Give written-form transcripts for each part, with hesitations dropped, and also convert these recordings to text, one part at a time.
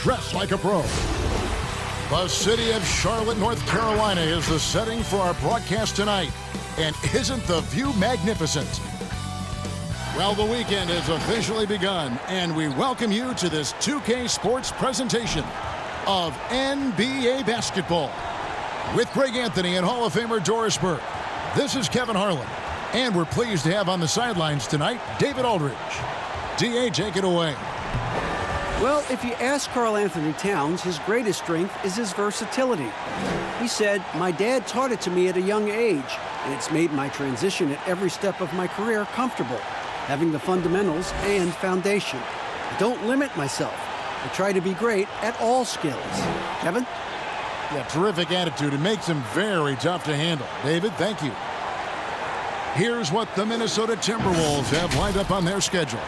dress like a pro. The city of Charlotte, North Carolina is the setting for our broadcast tonight. And isn't the view magnificent? Well, the weekend has officially begun, and we welcome you to this 2K Sports presentation of NBA basketball. With Greg Anthony and Hall of Famer Doris Burke, this is Kevin Harlan. And we're pleased to have on the sidelines tonight, David Aldridge. DA, take it away. Well, if you ask Karl Anthony Towns, his greatest strength is his versatility. He said, "My dad taught it to me at a young age, and it's made my transition at every step of my career comfortable, having the fundamentals and foundation. I don't limit myself. I try to be great at all skills." Kevin? Yeah, terrific attitude. It makes him very tough to handle. David, thank you. Here's what the Minnesota Timberwolves have lined up on their schedule.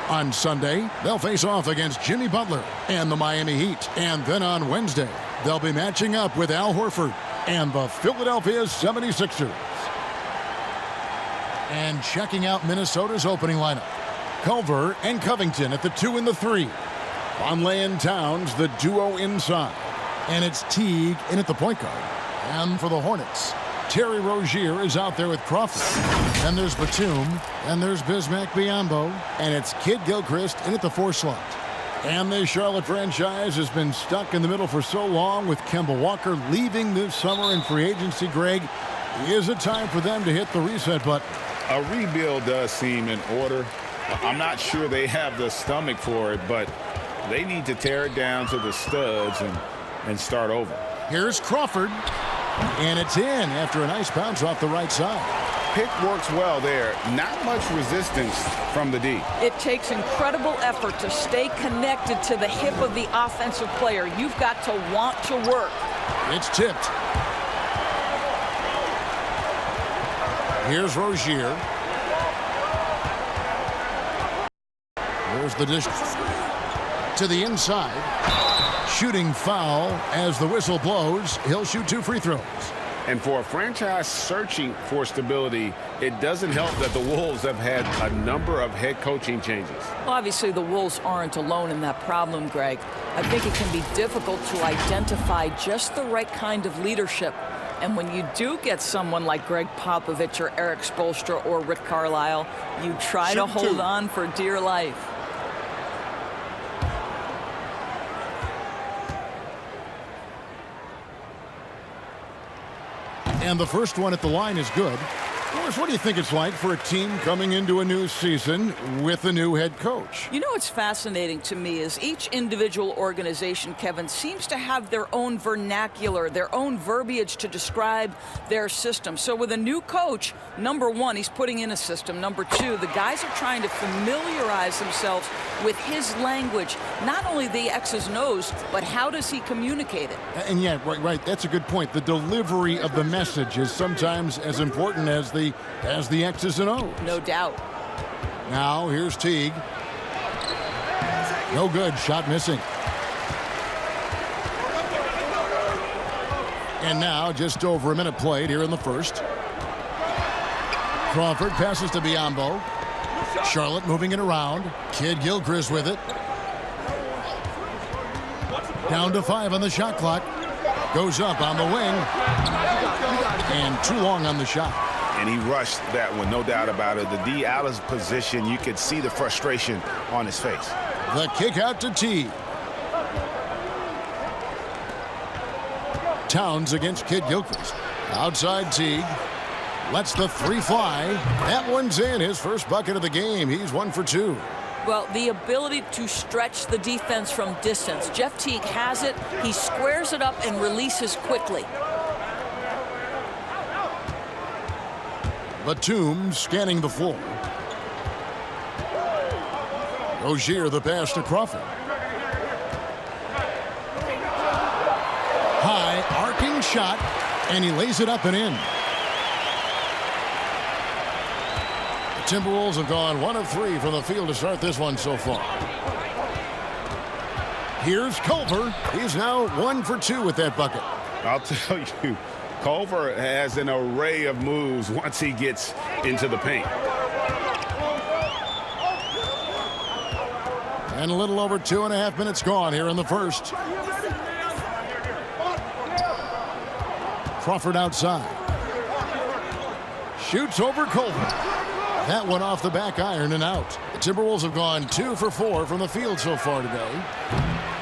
On Sunday, they'll face off against Jimmy Butler and the Miami Heat. And then on Wednesday, they'll be matching up with Al Horford and the Philadelphia 76ers. And checking out Minnesota's opening lineup, Culver and Covington at the 2 and the 3. Vonleh and Towns, the duo inside. And it's Teague in at the point guard. And for the Hornets, Terry Rozier is out there with Crawford. And there's Batum. And there's Bismack Biyombo. And it's Kid Gilchrist in at the 4 slot. And the Charlotte franchise has been stuck in the middle for so long with Kemba Walker leaving this summer in free agency. Greg, is it time for them to hit the reset button? A rebuild does seem in order. I'm not sure they have the stomach for it, but they need to tear it down to the studs and start over. Here's Crawford. And it's in after a nice bounce off the right side. Pick works well there. Not much resistance from the D. It takes incredible effort to stay connected to the hip of the offensive player. You've got to want to work. It's tipped. Here's Rozier. There's the dish to the inside. Shooting foul as the whistle blows. He'll shoot 2 free throws. And for a franchise searching for stability, it doesn't help that the Wolves have had a number of head coaching changes. Well, obviously, the Wolves aren't alone in that problem, Greg. I think it can be difficult to identify just the right kind of leadership. And when you do get someone like Greg Popovich or Eric Spoelstra or Rick Carlisle, you try to hold on for dear life. And the first one at the line is good. What do you think it's like for a team coming into a new season with a new head coach? You know what's fascinating to me is each individual organization, Kevin, seems to have their own vernacular, their own verbiage to describe their system. So with a new coach, number one, he's putting in a system. Number two, the guys are trying to familiarize themselves with his language. Not only the X's and O's, but how does he communicate it? And yeah, right. That's a good point. The delivery of the message is sometimes as important as the X's and O's. No doubt. Now here's Teague. No good. Shot missing. And now just over a minute played here in the first. Crawford passes to Biyombo. Charlotte moving it around. Kid Gilchrist with it. Down to 5 on the shot clock. Goes up on the wing. And too long on the shot. And he rushed that one, no doubt about it. The D out of position, you could see the frustration on his face. The kick out to Teague. Towns against Kid Gilchrist. Outside Teague. Lets the 3 fly. That one's in. His first bucket of the game. He's 1 for 2. Well, the ability to stretch the defense from distance. Jeff Teague has it. He squares it up and releases quickly. Batum scanning the floor. Rozier the pass to Crawford. High arcing shot, and he lays it up and in. The Timberwolves have gone 1 of 3 from the field to start this one so far. Here's Culver. He's now 1 for 2 with that bucket. I'll tell you, Culver has an array of moves once he gets into the paint. And a little over 2.5 minutes gone here in the first. Crawford outside. Shoots over Culver. That one off the back iron and out. The Timberwolves have gone 2 for 4 from the field so far today.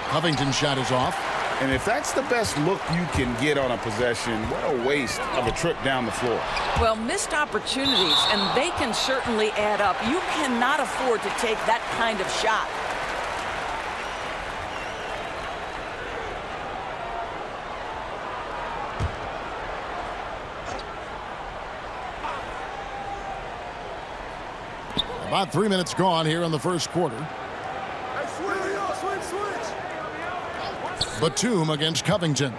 Covington's shot is off. And if that's the best look you can get on a possession, what a waste of a trip down the floor. Well, missed opportunities, and they can certainly add up. You cannot afford to take that kind of shot. About 3 minutes gone here in the first quarter. Batum against Covington.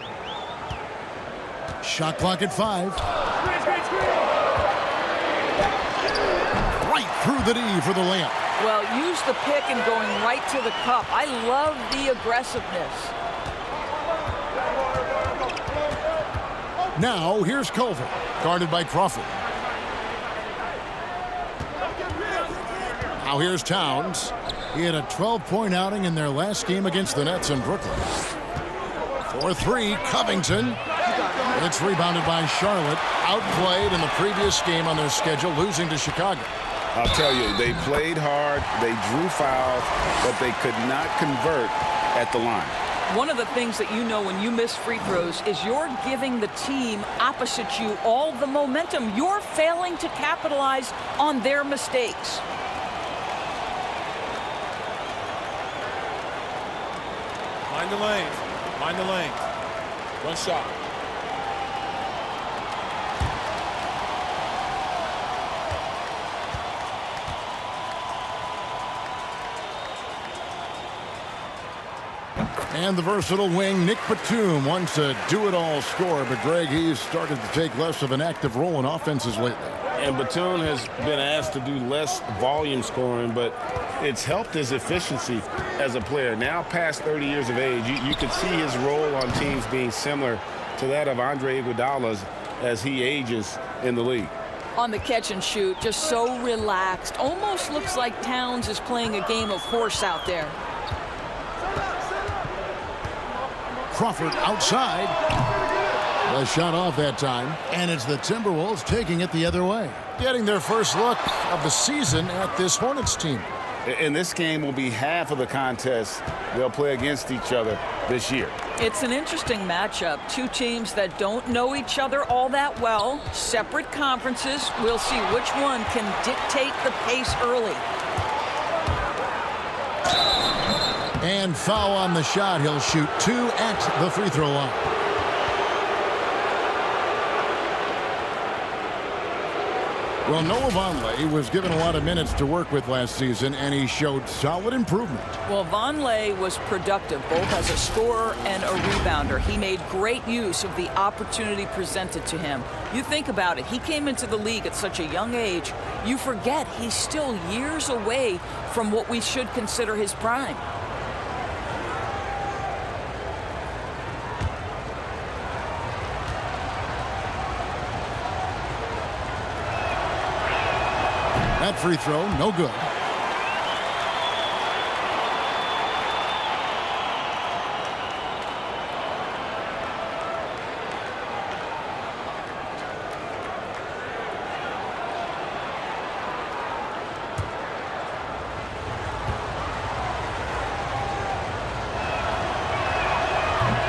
Shot clock at 5. Right through the D for the layup. Well, use the pick and going right to the cup. I love the aggressiveness. Now here's Culver, guarded by Crawford. Now here's Towns. He had a 12-point outing in their last game against the Nets in Brooklyn. For 3, Covington. It's rebounded by Charlotte. Outplayed in the previous game on their schedule, losing to Chicago. I'll tell you, they played hard, they drew fouls, but they could not convert at the line. One of the things that you know when you miss free throws is you're giving the team opposite you all the momentum. You're failing to capitalize on their mistakes. Mind the lanes. Mind the lanes. One shot. And the versatile wing, Nick Batum, wants a do-it-all scorer, but Greg, he's started to take less of an active role in offenses lately. And Batum has been asked to do less volume scoring, but it's helped his efficiency as a player. Now past 30 years of age, you can see his role on teams being similar to that of Andre Iguodala's as he ages in the league. On the catch and shoot, just so relaxed. Almost looks like Towns is playing a game of horse out there. Crawford outside. The shot off that time, and it's the Timberwolves taking it the other way, getting their first look of the season at this Hornets team. And this game will be half of the contest they'll play against each other this year. It's an interesting matchup. Two teams that don't know each other all that well, separate conferences. We'll see which one can dictate the pace early. And foul on the shot. He'll shoot 2 at the free throw line. Well, Noah Vonleh was given a lot of minutes to work with last season, and he showed solid improvement. Well, Vonleh was productive both as a scorer and a rebounder. He made great use of the opportunity presented to him. You think about it, he came into the league at such a young age. You forget he's still years away from what we should consider his prime. That free throw, no good.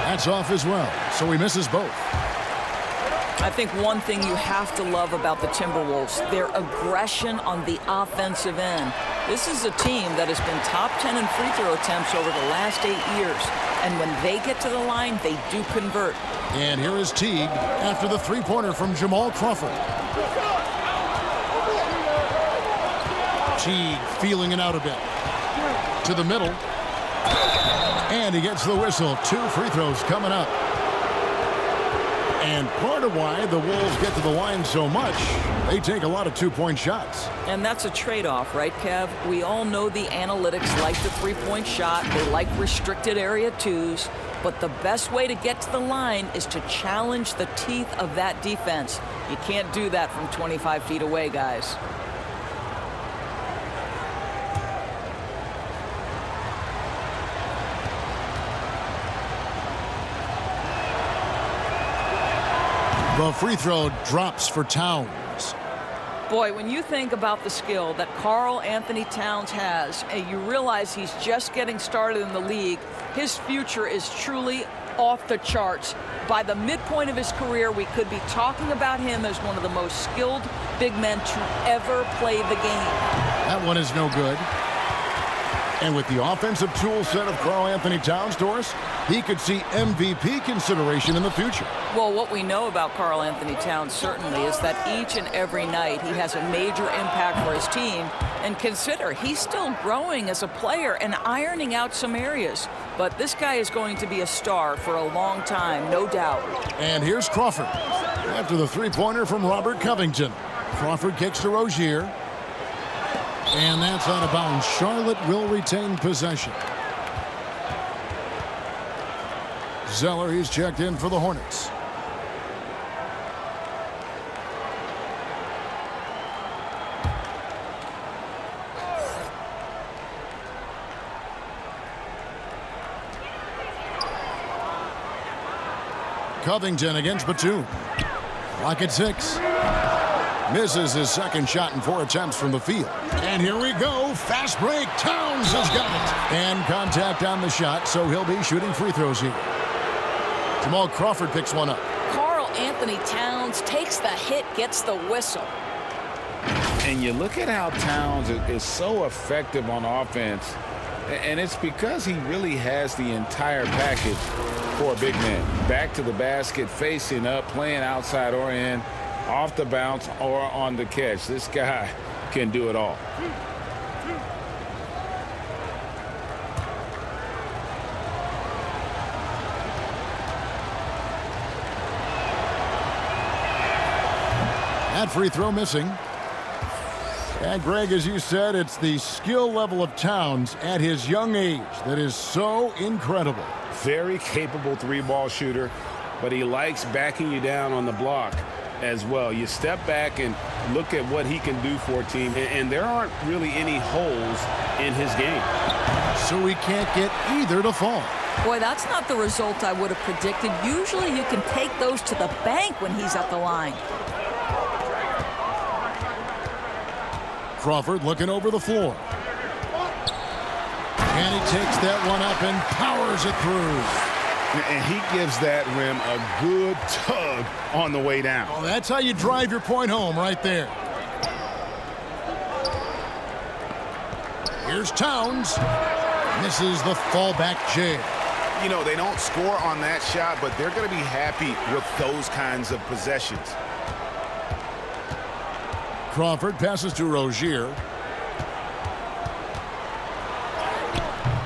That's off as well, so he misses both. I think one thing you have to love about the Timberwolves, their aggression on the offensive end. This is a team that has been top 10 in free throw attempts over the last 8 years. And when they get to the line, they do convert. And here is Teague after the three-pointer from Jamal Crawford. Teague feeling it out a bit. To the middle. And he gets the whistle. 2 free throws coming up. And part of why the Wolves get to the line so much, they take a lot of two-point shots. And that's a trade-off, right, Kev? We all know the analytics like the three-point shot. They like restricted area twos. But the best way to get to the line is to challenge the teeth of that defense. You can't do that from 25 feet away, guys. The free throw drops for Towns. Boy, when you think about the skill that Karl Anthony Towns has, and you realize he's just getting started in the league, his future is truly off the charts. By the midpoint of his career, we could be talking about him as one of the most skilled big men to ever play the game. That one is no good. And with the offensive tool set of Karl Anthony Towns, Doris, he could see MVP consideration in the future. Well, what we know about Karl Anthony Towns certainly is that each and every night he has a major impact for his team. And consider, he's still growing as a player and ironing out some areas. But this guy is going to be a star for a long time, no doubt. And here's Crawford. After the three-pointer from Robert Covington. Crawford kicks to Rozier. And that's out of bounds. Charlotte will retain possession. Zeller, he's checked in for the Hornets. Covington against Batum. Clock at 6. Misses his second shot in 4 attempts from the field. And here we go. Fast break. Towns has got it. And contact on the shot, so he'll be shooting free throws here. Jamal Crawford picks one up. Karl Anthony Towns takes the hit, gets the whistle. And you look at how Towns is so effective on offense, and it's because he really has the entire package for a big man. Back to the basket, facing up, playing outside or in, off the bounce or on the catch. This guy can do it all. That free throw missing. And Greg, as you said, it's the skill level of Towns at his young age that is so incredible. Very capable three-ball shooter, but he likes backing you down on the block as well. You step back and look at what he can do for a team, and there aren't really any holes in his game. So he can't get either to fall. Boy, that's not the result I would have predicted. Usually you can take those to the bank when he's at the line. Crawford looking over the floor. And he takes that one up and powers it through. And he gives that rim a good tug on the way down. Well, that's how you drive your point home right there. Here's Towns. Misses the fallback jam. You know, they don't score on that shot, but they're going to be happy with those kinds of possessions. Crawford passes to Rozier.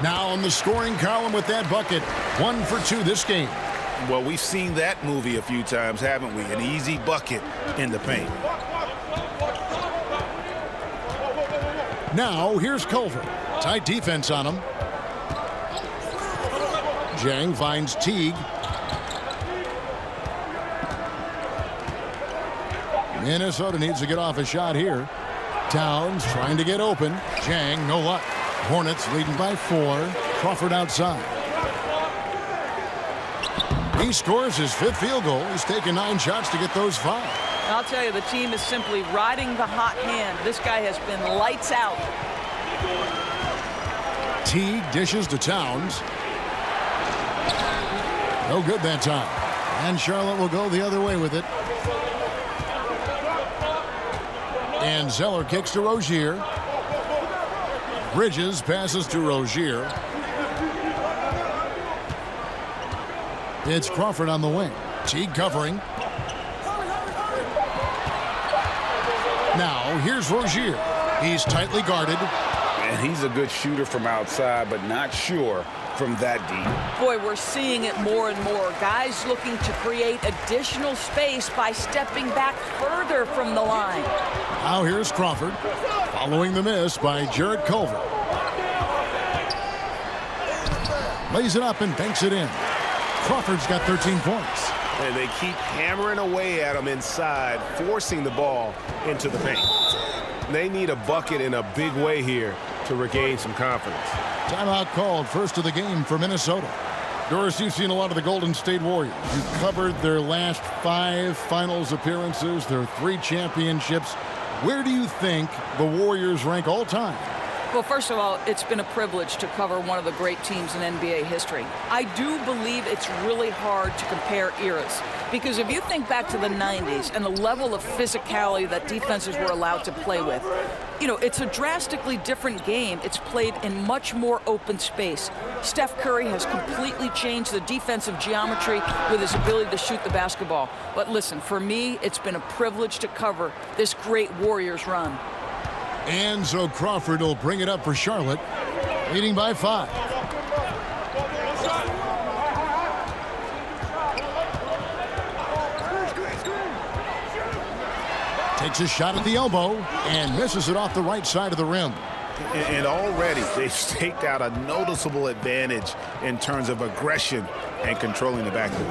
Now on the scoring column with that bucket. 1 for 2 this game. Well, we've seen that movie a few times, haven't we? An easy bucket in the paint. Now here's Culver. Tight defense on him. Jang finds Teague. Minnesota needs to get off a shot here. Towns trying to get open. Jang, no luck. Hornets leading by 4. Crawford outside. He scores his 5th field goal. He's taken 9 shots to get those 5. I'll tell you, the team is simply riding the hot hand. This guy has been lights out. Teague dishes to Towns. No good that time. And Charlotte will go the other way with it. And Zeller kicks to Rozier. Bridges passes to Rozier. It's Crawford on the wing. Teague covering. Now here's Rozier. He's tightly guarded. And he's a good shooter from outside, but not sure from that deep. Boy, we're seeing it more and more. Guys looking to create additional space by stepping back further from the line. Now here's Crawford. Following the miss by Jared Culver. Lays it up and banks it in. Crawford's got 13 points. And they keep hammering away at him inside, forcing the ball into the paint. They need a bucket in a big way here to regain some confidence. Timeout called, first of the game for Minnesota. Doris, you've seen a lot of the Golden State Warriors. You've covered their last 5 finals appearances, their 3 championships. Where do you think the Warriors rank all time? Well, first of all, it's been a privilege to cover one of the great teams in NBA history. I do believe it's really hard to compare eras, because if you think back to the 90s and the level of physicality that defenses were allowed to play with, you know, it's a drastically different game. It's played in much more open space. Steph Curry has completely changed the defensive geometry with his ability to shoot the basketball. But listen, for me, it's been a privilege to cover this great Warriors run. And so Crawford will bring it up for Charlotte, leading by 5. Takes a shot at the elbow and misses it off the right side of the rim. And already they've staked out a noticeable advantage in terms of aggression and controlling the backcourt.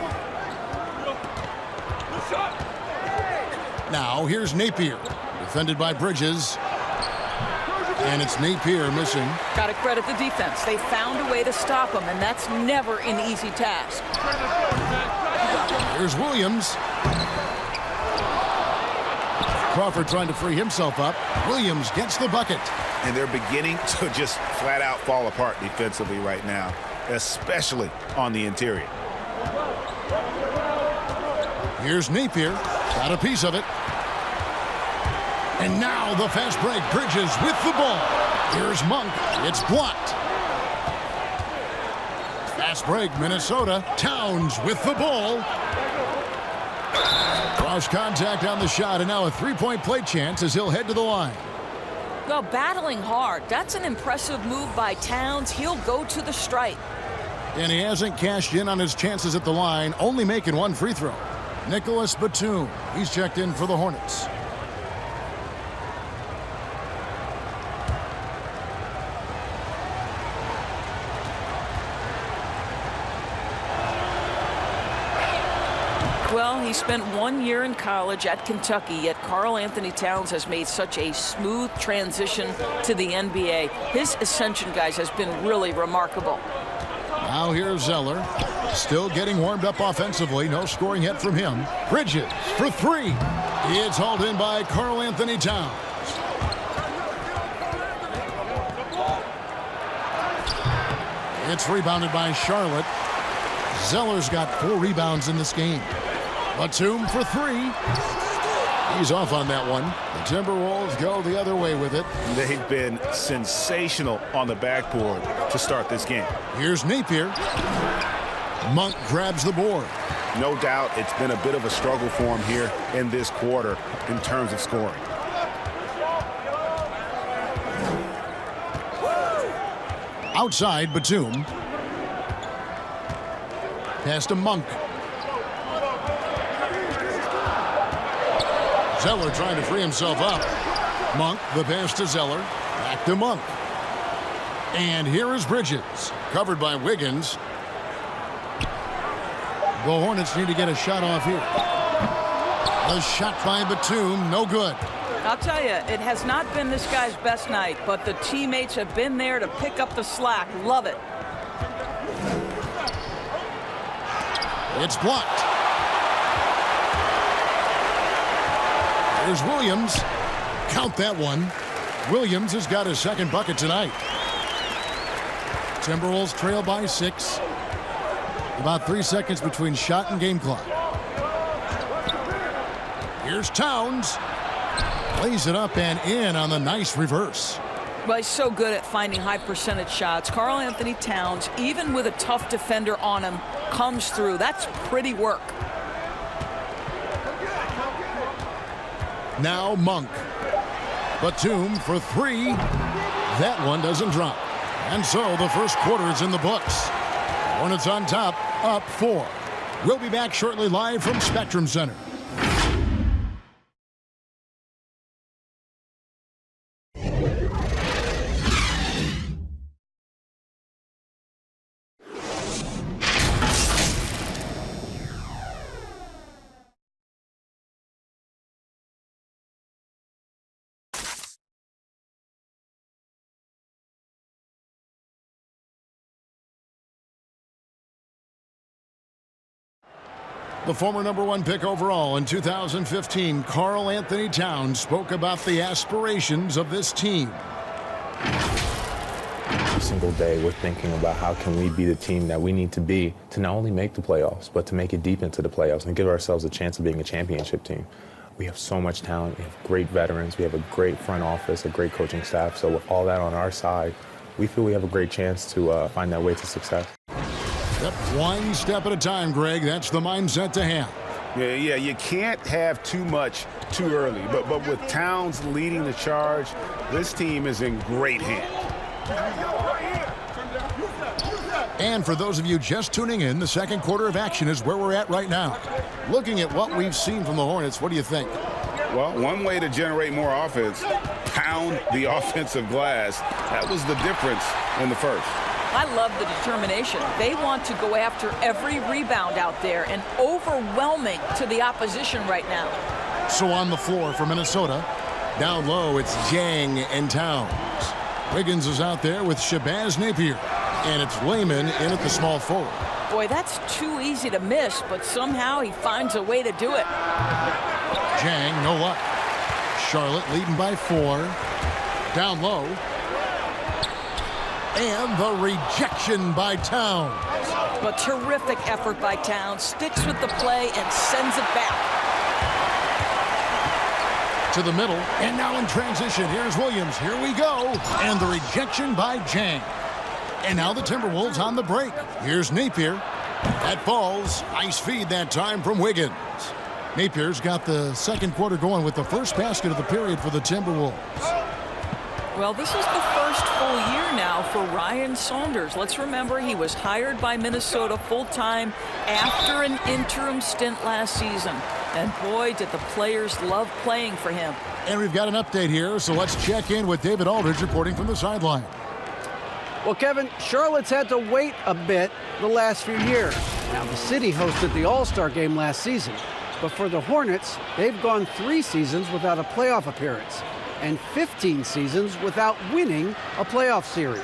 Now here's Napier, defended by Bridges. And it's Napier missing. Got to credit the defense. They found a way to stop him, and that's never an easy task. Here's Williams. Crawford trying to free himself up. Williams gets the bucket. And they're beginning to just flat out fall apart defensively right now, especially on the interior. Here's Napier. Got a piece of it. And now the fast break. Bridges with the ball. Here's Monk. It's blocked. Fast break, Minnesota. Towns with the ball. Cross contact on the shot, and now a 3-point play chance as he'll head to the line. Well, battling hard. That's an impressive move by Towns. He'll go to the stripe. And he hasn't cashed in on his chances at the line, only making 1 free throw. Nicholas Batum. He's checked in for the Hornets. Well, he spent 1 year in college at Kentucky, yet Karl Anthony Towns has made such a smooth transition to the NBA. His ascension, guys, has been really remarkable. Now here's Zeller. Still getting warmed up offensively. No scoring yet from him. Bridges for 3. It's hauled in by Karl Anthony Towns. It's rebounded by Charlotte. Zeller's got 4 rebounds in this game. Batum for 3. He's off on that one. The Timberwolves go the other way with it. They've been sensational on the backboard to start this game. Here's Napier. Monk grabs the board. No doubt it's been a bit of a struggle for him here in this quarter in terms of scoring. Outside, Batum. Pass to Monk. Zeller trying to free himself up. Monk, the pass to Zeller. Back to Monk. And here is Bridges. Covered by Wiggins. The Hornets need to get a shot off here. The shot by Batum, no good. I'll tell you, it has not been this guy's best night, but the teammates have been there to pick up the slack. Love it. It's blocked. There's Williams. Count that one. Williams has got his 2nd bucket tonight. Timberwolves trail by 6. About 3 seconds between shot and game clock. Here's Towns. Lays it up and in on the nice reverse. Well, he's so good at finding high percentage shots. Karl Anthony Towns, even with a tough defender on him, comes through. That's pretty work. Now Monk. Batum for 3. That one doesn't drop. And so the first quarter is in the books. Hornets on top, up 4. We'll be back shortly live from Spectrum Center. The former #1 pick overall in 2015, Karl Anthony Towns, spoke about the aspirations of this team. Every single day we're thinking about how can we be the team that we need to be to not only make the playoffs, but to make it deep into the playoffs and give ourselves a chance of being a championship team. We have so much talent. We have great veterans. We have a great front office, a great coaching staff. So with all that on our side, we feel we have a great chance to find that way to success. Yep, one step at a time, Greg. That's the mindset to have. Yeah, you can't have too much too early. But with Towns leading the charge, this team is in great hands. And for those of you just tuning in, the second quarter of action is where we're at right now. Looking at what we've seen from the Hornets, what do you think? Well, one way to generate more offense, pound the offensive glass. That was the difference in the first. I love the determination. They want to go after every rebound out there and overwhelming to the opposition right now. So on the floor for Minnesota, down low, it's Jang and Towns. Wiggins is out there with Shabazz Napier. And it's Layman in at the small forward. Boy, that's too easy to miss, but somehow he finds a way to do it. Jang, no luck. Charlotte leading by 4. Down low. And the rejection by Towns. A terrific effort by Towns. Sticks with the play and sends it back. To the middle. And now in transition, here's Williams. Here we go. And the rejection by Jang. And now the Timberwolves on the break. Here's Napier. That falls. Nice feed that time from Wiggins. Napier's got the second quarter going with the first basket of the period for the Timberwolves. Well, this is the first full year now for Ryan Saunders. Let's remember he was hired by Minnesota full-time after an interim stint last season. And boy, did the players love playing for him. And we've got an update here, so let's check in with David Aldridge reporting from the sideline. Well, Kevin, Charlotte's had to wait a bit the last few years. Now, the city hosted the All-Star game last season. But for the Hornets, they've gone 3 seasons without a playoff appearance and 15 seasons without winning a playoff series.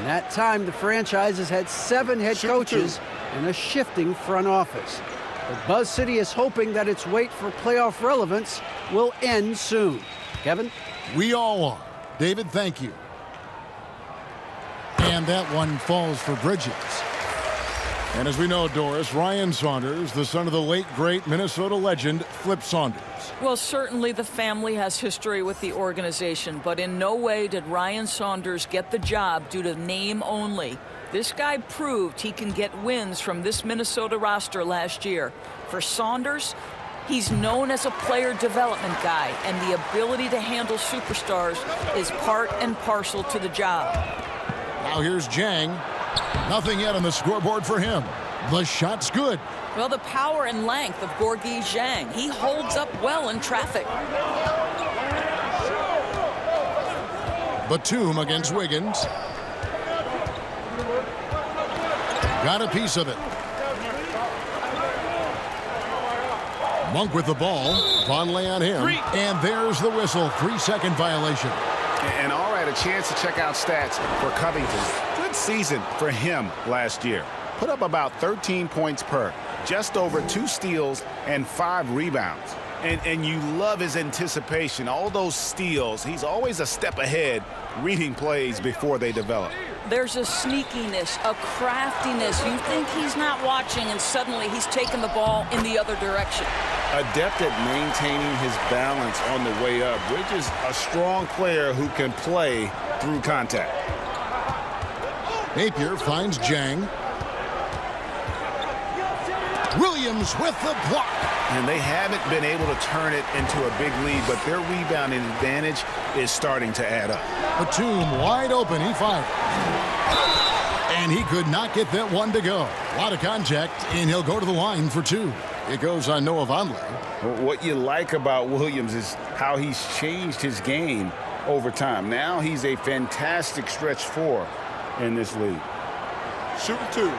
In that time, the franchise has had 7 head coaches and a shifting front office. But Buzz City is hoping that its wait for playoff relevance will end soon. Kevin? We all are. David, thank you. And that one falls for Bridges. And as we know, Doris, Ryan Saunders, the son of the late, great Minnesota legend, Flip Saunders. Well, certainly the family has history with the organization, but in no way did Ryan Saunders get the job due to name only. This guy proved he can get wins from this Minnesota roster last year. For Saunders, he's known as a player development guy, and the ability to handle superstars is part and parcel to the job. Now here's Jang. Nothing yet on the scoreboard for him. The shot's good. Well, the power and length of Gorgui Zhang. He holds up well in traffic. Batum against Wiggins. Got a piece of it. Monk with the ball. Vonleh on him. And there's the whistle. 3-second violation. And all right, a chance to check out stats for Covington. Good season for him last year. Put up about 13 points per, just over 2 steals and 5 rebounds. And you love his anticipation, all those steals. He's always a step ahead, reading plays before they develop. There's a sneakiness, a craftiness. You think he's not watching, and suddenly he's taking the ball in the other direction. Adept at maintaining his balance on the way up, which is a strong player who can play through contact. Napier finds Jang. Williams with the block. And they haven't been able to turn it into a big lead, but their rebounding advantage is starting to add up. Batum wide open. He fired. And he could not get that one to go. A lot of contact, and he'll go to the line for 2. It goes on Noah Vonleh. What you like about Williams is how he's changed his game over time. Now he's a fantastic stretch 4 in this league. Shooting 2.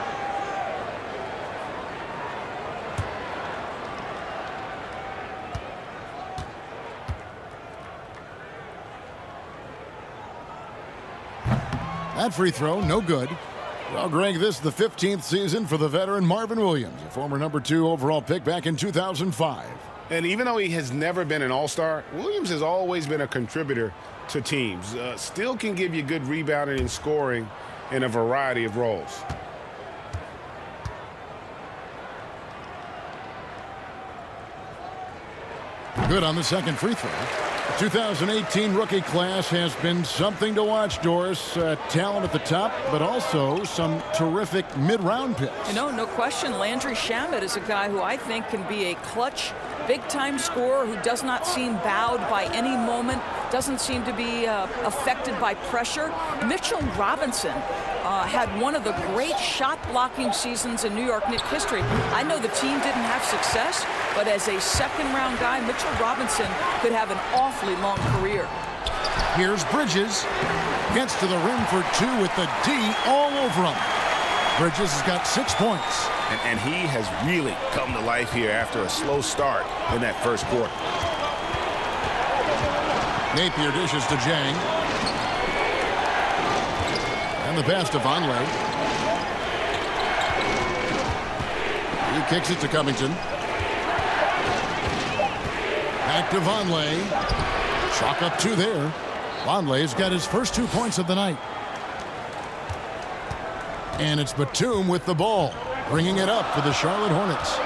That free throw, no good. Well, Greg, this is the 15th season for the veteran Marvin Williams, a former #2 overall pick back in 2005. And even though he has never been an all-star, Williams has always been a contributor to teams. Still can give you good rebounding and scoring in a variety of roles. Good on the second free throw. The 2018 rookie class has been something to watch, Doris. Talent at the top, but also some terrific mid-round picks. No question. Landry Shamet is a guy who I think can be a clutch, big-time scorer who does not seem bowed by any moment, doesn't seem to be affected by pressure. Mitchell Robinson had one of the great shot-blocking seasons in New York Knicks history. I know the team didn't have success, but as a second-round guy, Mitchell Robinson could have an awfully long career. Here's Bridges. Gets to the rim for two with the D all over him. Bridges has got 6 points. And he has really come to life here after a slow start in that first quarter. Napier dishes to Jang. And the pass to Vonleh. He kicks it to Covington. Back to Vonleh. Chalk up 2 there. Vonleh's got his first 2 points of the night. And it's Batum with the ball, bringing it up for the Charlotte Hornets.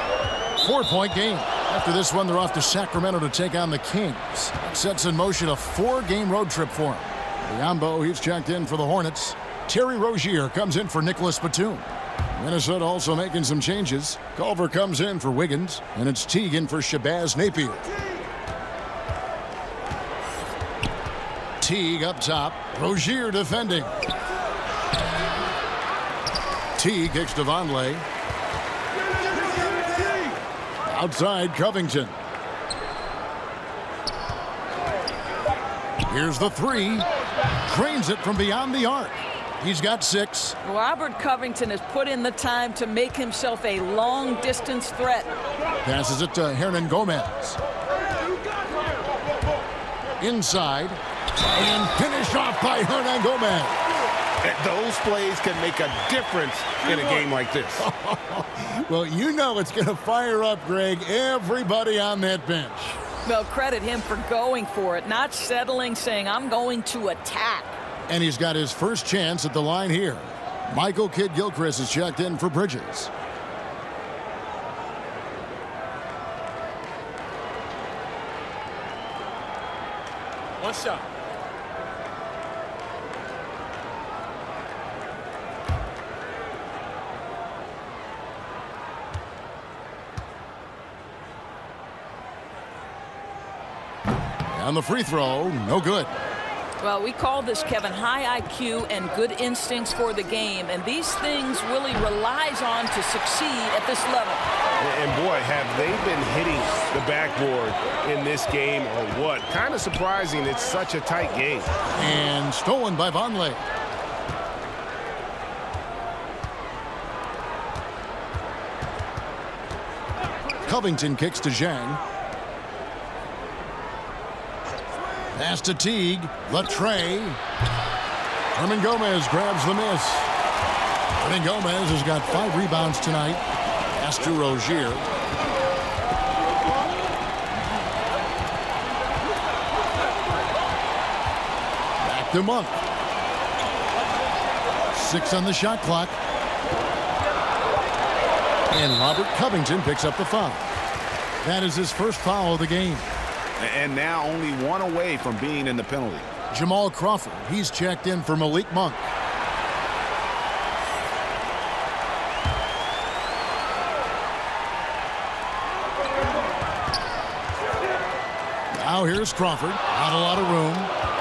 4-point game. After this one, they're off to Sacramento to take on the Kings. It sets in motion a 4-game road trip for him. Biombo, he's checked in for the Hornets. Terry Rozier comes in for Nicholas Batum. Minnesota also making some changes. Culver comes in for Wiggins, and it's Teague for Shabazz Napier. Teague up top. Rozier defending. Teague kicks to Vonleh. Outside Covington. Here's the 3. Cranes it from beyond the arc. He's got 6. Robert Covington has put in the time to make himself a long-distance threat. Passes it to Hernan Gomez. Inside. And finished off by Hernan Gomez. Those plays can make a difference in a game like this. Well, you know it's going to fire up, Greg, everybody on that bench. Well, credit him for going for it, not settling, saying, I'm going to attack. And he's got his first chance at the line here. Michael Kidd-Gilchrist is checked in for Bridges. One shot. On the free throw, no good. Well, we call this, Kevin, high IQ and good instincts for the game, and these things Willie relies on to succeed at this level. And boy, have they been hitting the backboard in this game or what? Kind of surprising it's such a tight game. And stolen by Vonleh. Covington kicks to Zhang. Pass to Teague. Latre. Hernan Gomez grabs the miss. Hernan Gomez has got 5 rebounds tonight. Pass to Rozier. Back to Monk. 6 on the shot clock. And Robert Covington picks up the foul. That is his first foul of the game. And now only 1 away from being in the penalty. Jamal Crawford, he's checked in for Malik Monk. Now here's Crawford. Not a lot of room.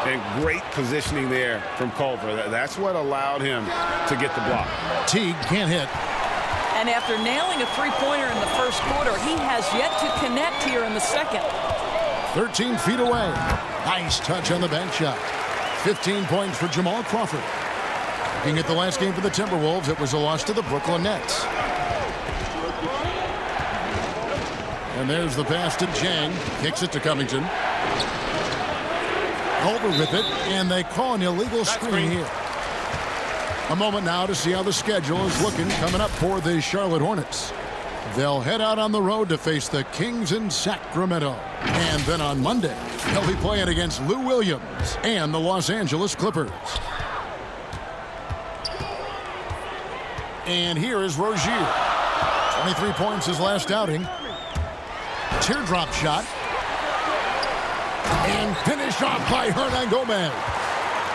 And great positioning there from Culver. That's what allowed him to get the block. Teague can't hit. And after nailing a three-pointer in the first quarter, he has yet to connect here in the second. 13 feet away. Nice touch on the bank shot. 15 points for Jamal Crawford. Looking at the last game for the Timberwolves, it was a loss to the Brooklyn Nets. And there's the pass to Zhang. Kicks it to Covington. Culver with it, and they call an illegal screen here. A moment now to see how the schedule is looking coming up for the Charlotte Hornets. They'll head out on the road to face the Kings in Sacramento. And then on Monday, they'll be playing against Lou Williams and the Los Angeles Clippers. And here is Rozier. 23 points his last outing. Teardrop shot. And finished off by Hernangomez.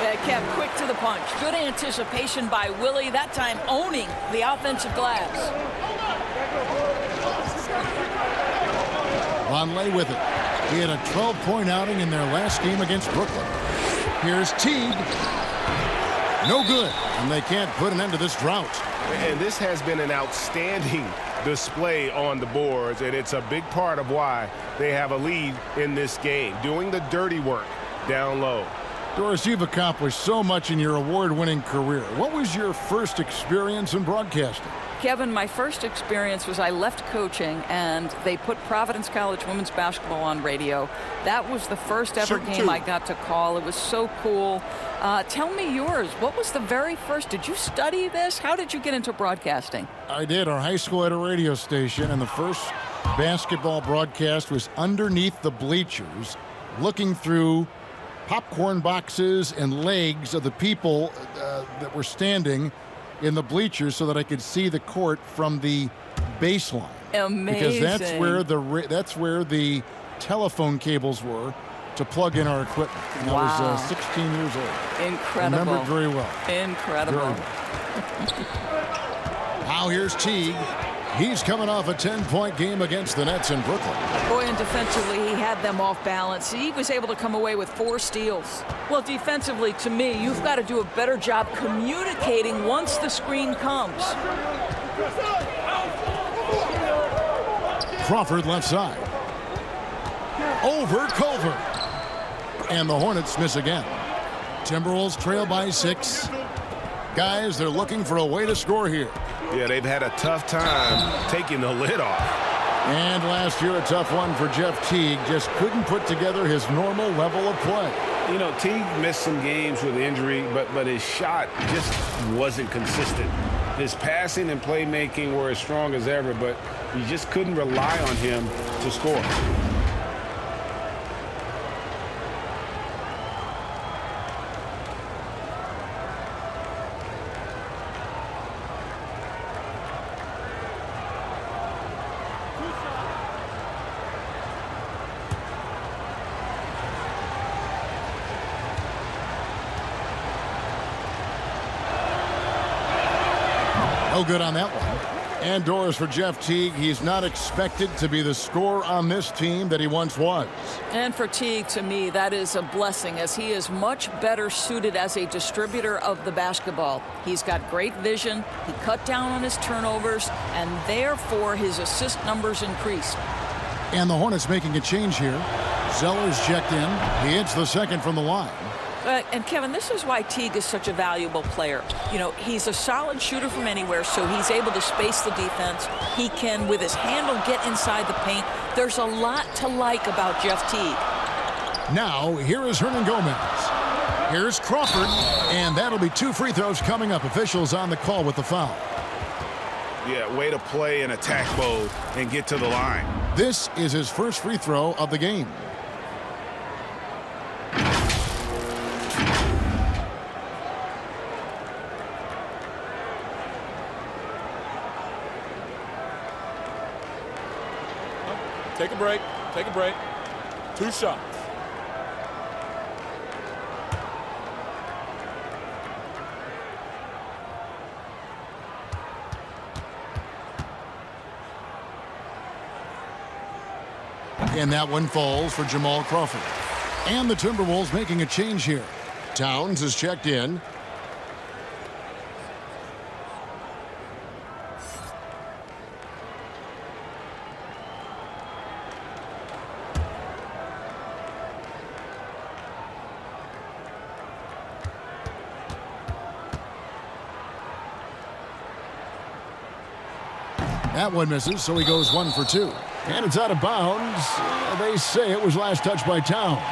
Yeah, kept quick to the punch. Good anticipation by Willie, that time owning the offensive glass. Vonleh with it. He had a 12-point outing in their last game against Brooklyn. Here's Teague. No good, and they can't put an end to this drought. And this has been an outstanding display on the boards, and it's a big part of why they have a lead in this game, doing the dirty work down low. Doris, you've accomplished so much in your award-winning career. What was your first experience in broadcasting? Kevin, my first experience was I left coaching and they put Providence College women's basketball on radio. That was the first ever game I got to call. It was so cool. Tell me yours. What was the very first? Did you study this? How did you get into broadcasting? I did. Our high school had a radio station, and the first basketball broadcast was underneath the bleachers, looking through popcorn boxes and legs of the people that were standing in the bleachers so that I could see the court from the baseline. Amazing. Because that's where the telephone cables were to plug in our equipment. And I was 16 years old. Incredible. Remember it very well. Incredible. Very well. Now here's Teague. He's coming off a 10-point game against the Nets in Brooklyn. Boy, and defensively, he had them off balance. He was able to come away with 4 steals. Well, defensively, to me, you've got to do a better job communicating once the screen comes. Crawford left side. Over Culver. And the Hornets miss again. Timberwolves trail by 6. Guys, they're looking for a way to score here. Yeah, they've had a tough time taking the lid off. And last year, a tough one for Jeff Teague. Just couldn't put together his normal level of play. You know, Teague missed some games with injury, but his shot just wasn't consistent. His passing and playmaking were as strong as ever, but you just couldn't rely on him to score. No good on that one. And Doris, for Jeff Teague, he's not expected to be the scorer on this team that he once was. And for Teague, to me, that is a blessing, as he is much better suited as a distributor of the basketball. He's got great vision, he cut down on his turnovers, and therefore his assist numbers increased. And the Hornets making a change here. Zeller's checked in. He hits the second from the line. And Kevin, this is why Teague is such a valuable player. You know, he's a solid shooter from anywhere, so he's able to space the defense. He can, with his handle, get inside the paint. There's a lot to like about Jeff Teague. Now, here is Hernangomez. Here's Crawford, and that'll be 2 free throws coming up. Officials on the call with the foul. Yeah, way to play in attack mode and get to the line. This is his first free throw of the game. Take a break. Take a break. 2 shots. And that one falls for Jamal Crawford. And the Timberwolves making a change here. Towns is checked in. That one misses, so he goes 1 for 2. And it's out of bounds. They say it was last touched by Towns.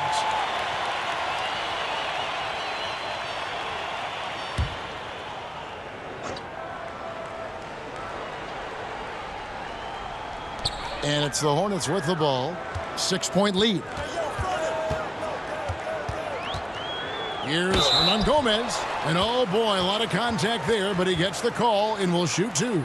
And it's the Hornets with the ball. 6-point lead. Here's Hernan Gomez. And oh boy, a lot of contact there, but he gets the call and will shoot 2.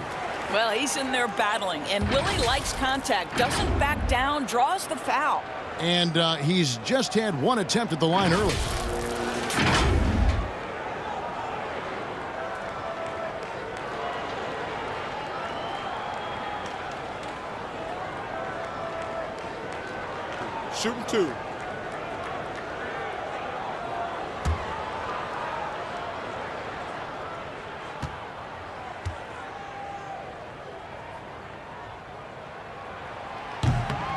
Well, he's in there battling, and Willie likes contact, doesn't back down, draws the foul. And he's just had 1 attempt at the line early. Shooting 2.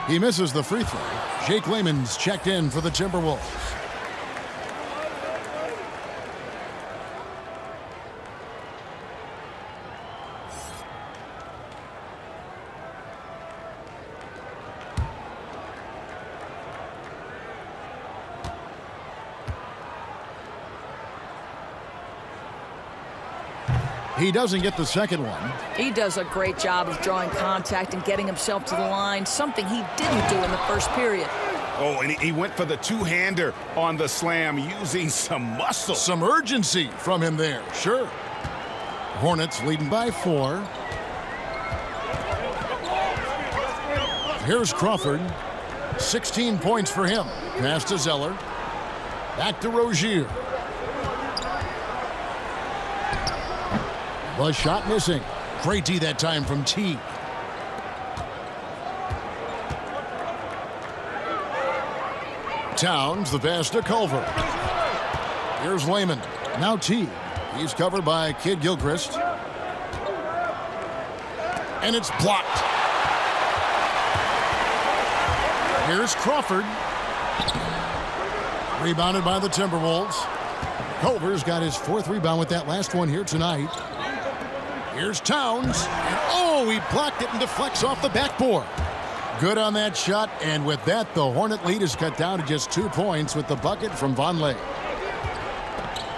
He misses the free throw. Jake Layman's checked in for the Timberwolves. He doesn't get the second one. He does a great job of drawing contact and getting himself to the line, something he didn't do in the first period. Oh, and he went for the two-hander on the slam using some muscle. Some urgency from him there, sure. Hornets leading by 4. Here's Crawford. 16 points for him. Pass to Zeller. Back to Rozier. The shot missing. Great D that time from Teague. Towns, the pass to Culver. Here's Layman. Now Teague. He's covered by Kid Gilchrist. And it's blocked. Here's Crawford. Rebounded by the Timberwolves. Culver's got his 4th rebound with that last one here tonight. Here's Towns. And oh, he blocked it and deflects off the backboard. Good on that shot, and with that, the Hornet lead is cut down to just 2 points with the bucket from Vonleh.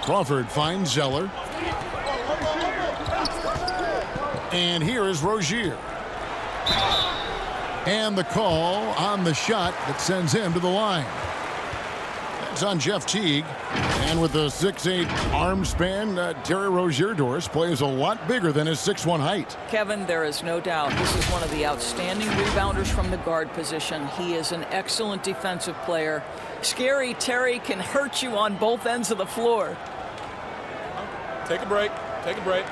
Crawford finds Zeller. And here is Rozier. And the call on the shot that sends him to the line. It's on Jeff Teague. And with the 6'8" arm span, Terry Rozier Doris plays a lot bigger than his 6'1" height. Kevin, there is no doubt this is one of the outstanding rebounders from the guard position. He is an excellent defensive player. Scary Terry can hurt you on both ends of the floor. Take a break. Take a break.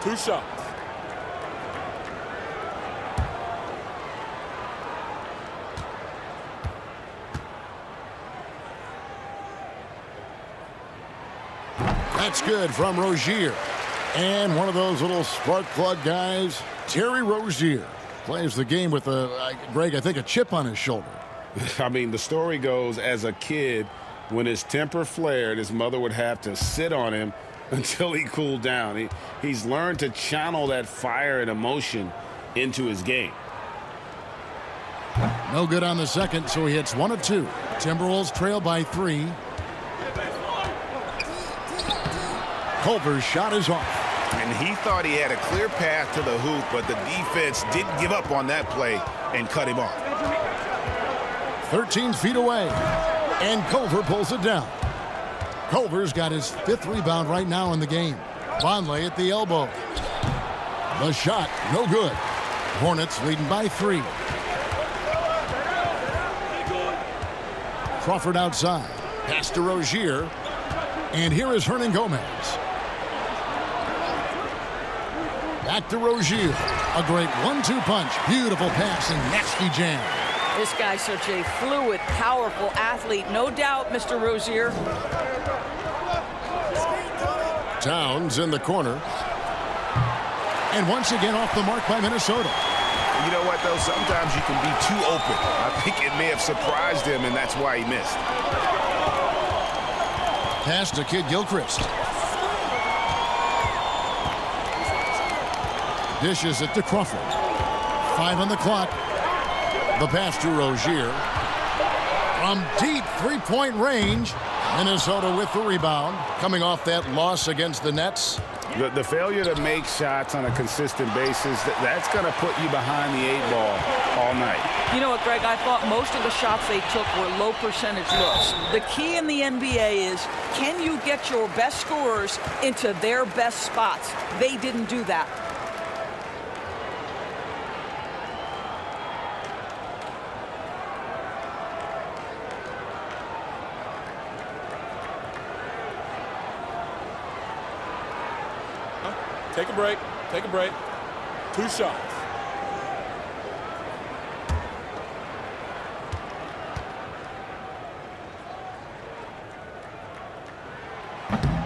2 shots. That's good from Rozier. And one of those little spark plug guys, Terry Rozier, plays the game with, Greg, I think a chip on his shoulder. I mean, the story goes, as a kid, when his temper flared, his mother would have to sit on him until he cooled down. He's learned to channel that fire and emotion into his game. No good on the second, so he hits 1 of 2. Timberwolves trail by 3. Culver's shot is off. And he thought he had a clear path to the hoop, but the defense didn't give up on that play and cut him off. 13 feet away. And Culver pulls it down. Culver's got his 5th rebound right now in the game. Vonleh at the elbow. The shot, no good. Hornets leading by 3. Crawford outside. Pass to Rozier. And here is Hernan Gomez. Back to Rozier. A great 1-2 punch. Beautiful pass and nasty jam. This guy's such a fluid, powerful athlete. No doubt, Mr. Rozier. Towns in the corner. And once again off the mark by Minnesota. You know what, though? Sometimes you can be too open. I think it may have surprised him, and that's why he missed. Pass to Kid Gilchrist. Dishes it to Crawford. 5 on the clock. The pass to Rozier. From deep 3-point range, Minnesota with the rebound. Coming off that loss against the Nets. The failure to make shots on a consistent basis, that's going to put you behind the 8-ball all night. You know what, Greg? I thought most of the shots they took were low percentage looks. The key in the NBA is, can you get your best scorers into their best spots? They didn't do that. Take a break. Take a break. 2 shots.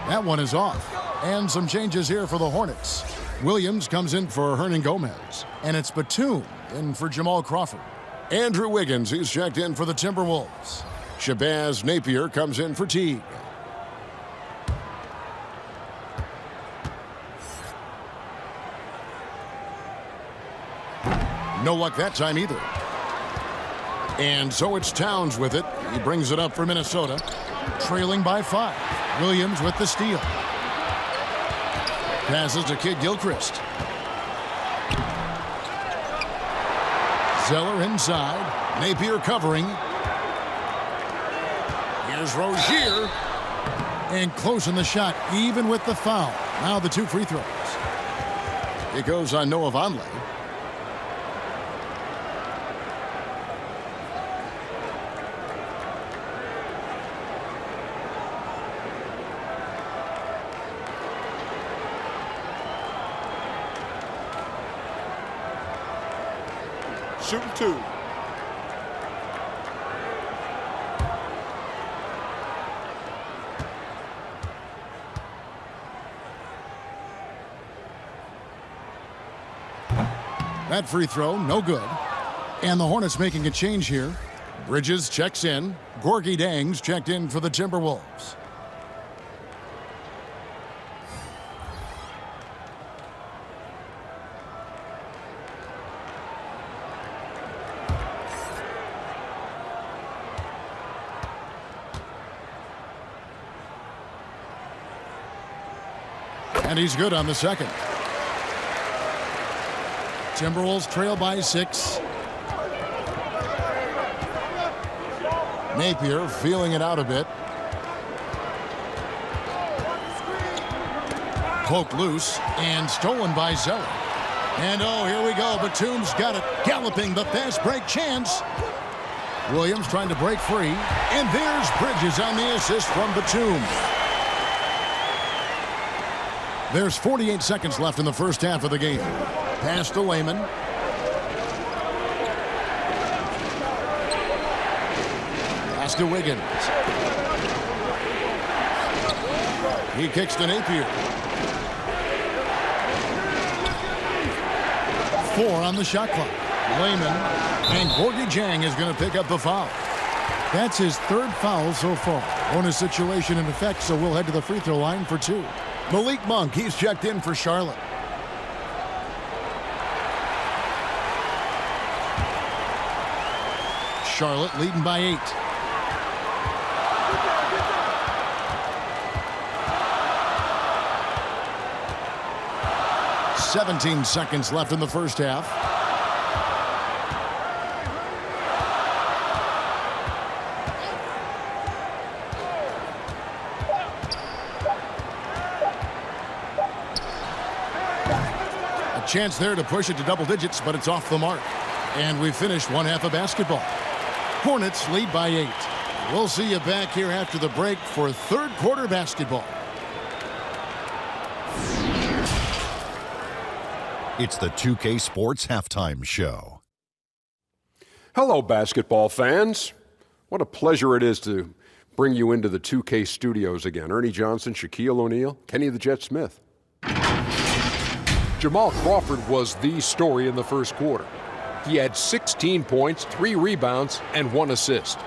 That one is off. And some changes here for the Hornets. Williams comes in for Hernan Gomez. And it's Batum in for Jamal Crawford. Andrew Wiggins, he's checked in for the Timberwolves. Shabazz Napier comes in for Teague. No luck that time either. And so it's Towns with it. He brings it up for Minnesota. Trailing by 5. Williams with the steal. Passes to Kid Gilchrist. Zeller inside. Napier covering. Here's Rozier. And close in the shot, even with the foul. Now the 2 free throws. It goes on Noah Vonleh. Shooting 2. That free throw, no good. And the Hornets making a change here. Bridges checks in. Gorgie Dangs checked in for the Timberwolves. And he's good on the second. Timberwolves trail by 6. Napier feeling it out a bit. Poked loose and stolen by Zeller. And oh, here we go. Batum's got it. Galloping the fast break chance. Williams trying to break free. And there's Bridges on the assist from Batum. There's 48 seconds left in the first half of the game. Pass to Layman. Pass to Wiggins. He kicks to Napier. 4 on the shot clock. Layman. And Gorgie Jang is going to pick up the foul. That's his 3rd foul so far. Bonus situation in effect, so we'll head to the free throw line for 2. Malik Monk, he's checked in for Charlotte. Charlotte leading by 8. "17 seconds left in the first half. A chance there to push it to double digits, but it's off the mark. And we finished one half of basketball. Hornets lead by 8. We'll see you back here after the break for 3rd quarter basketball. It's the 2K Sports Halftime Show. Hello, basketball fans. What a pleasure it is to bring you into the 2K studios again. Ernie Johnson, Shaquille O'Neal, Kenny the Jet Smith. Jamal Crawford was the story in the first quarter. He had 16 points, 3 rebounds, and 1 assist.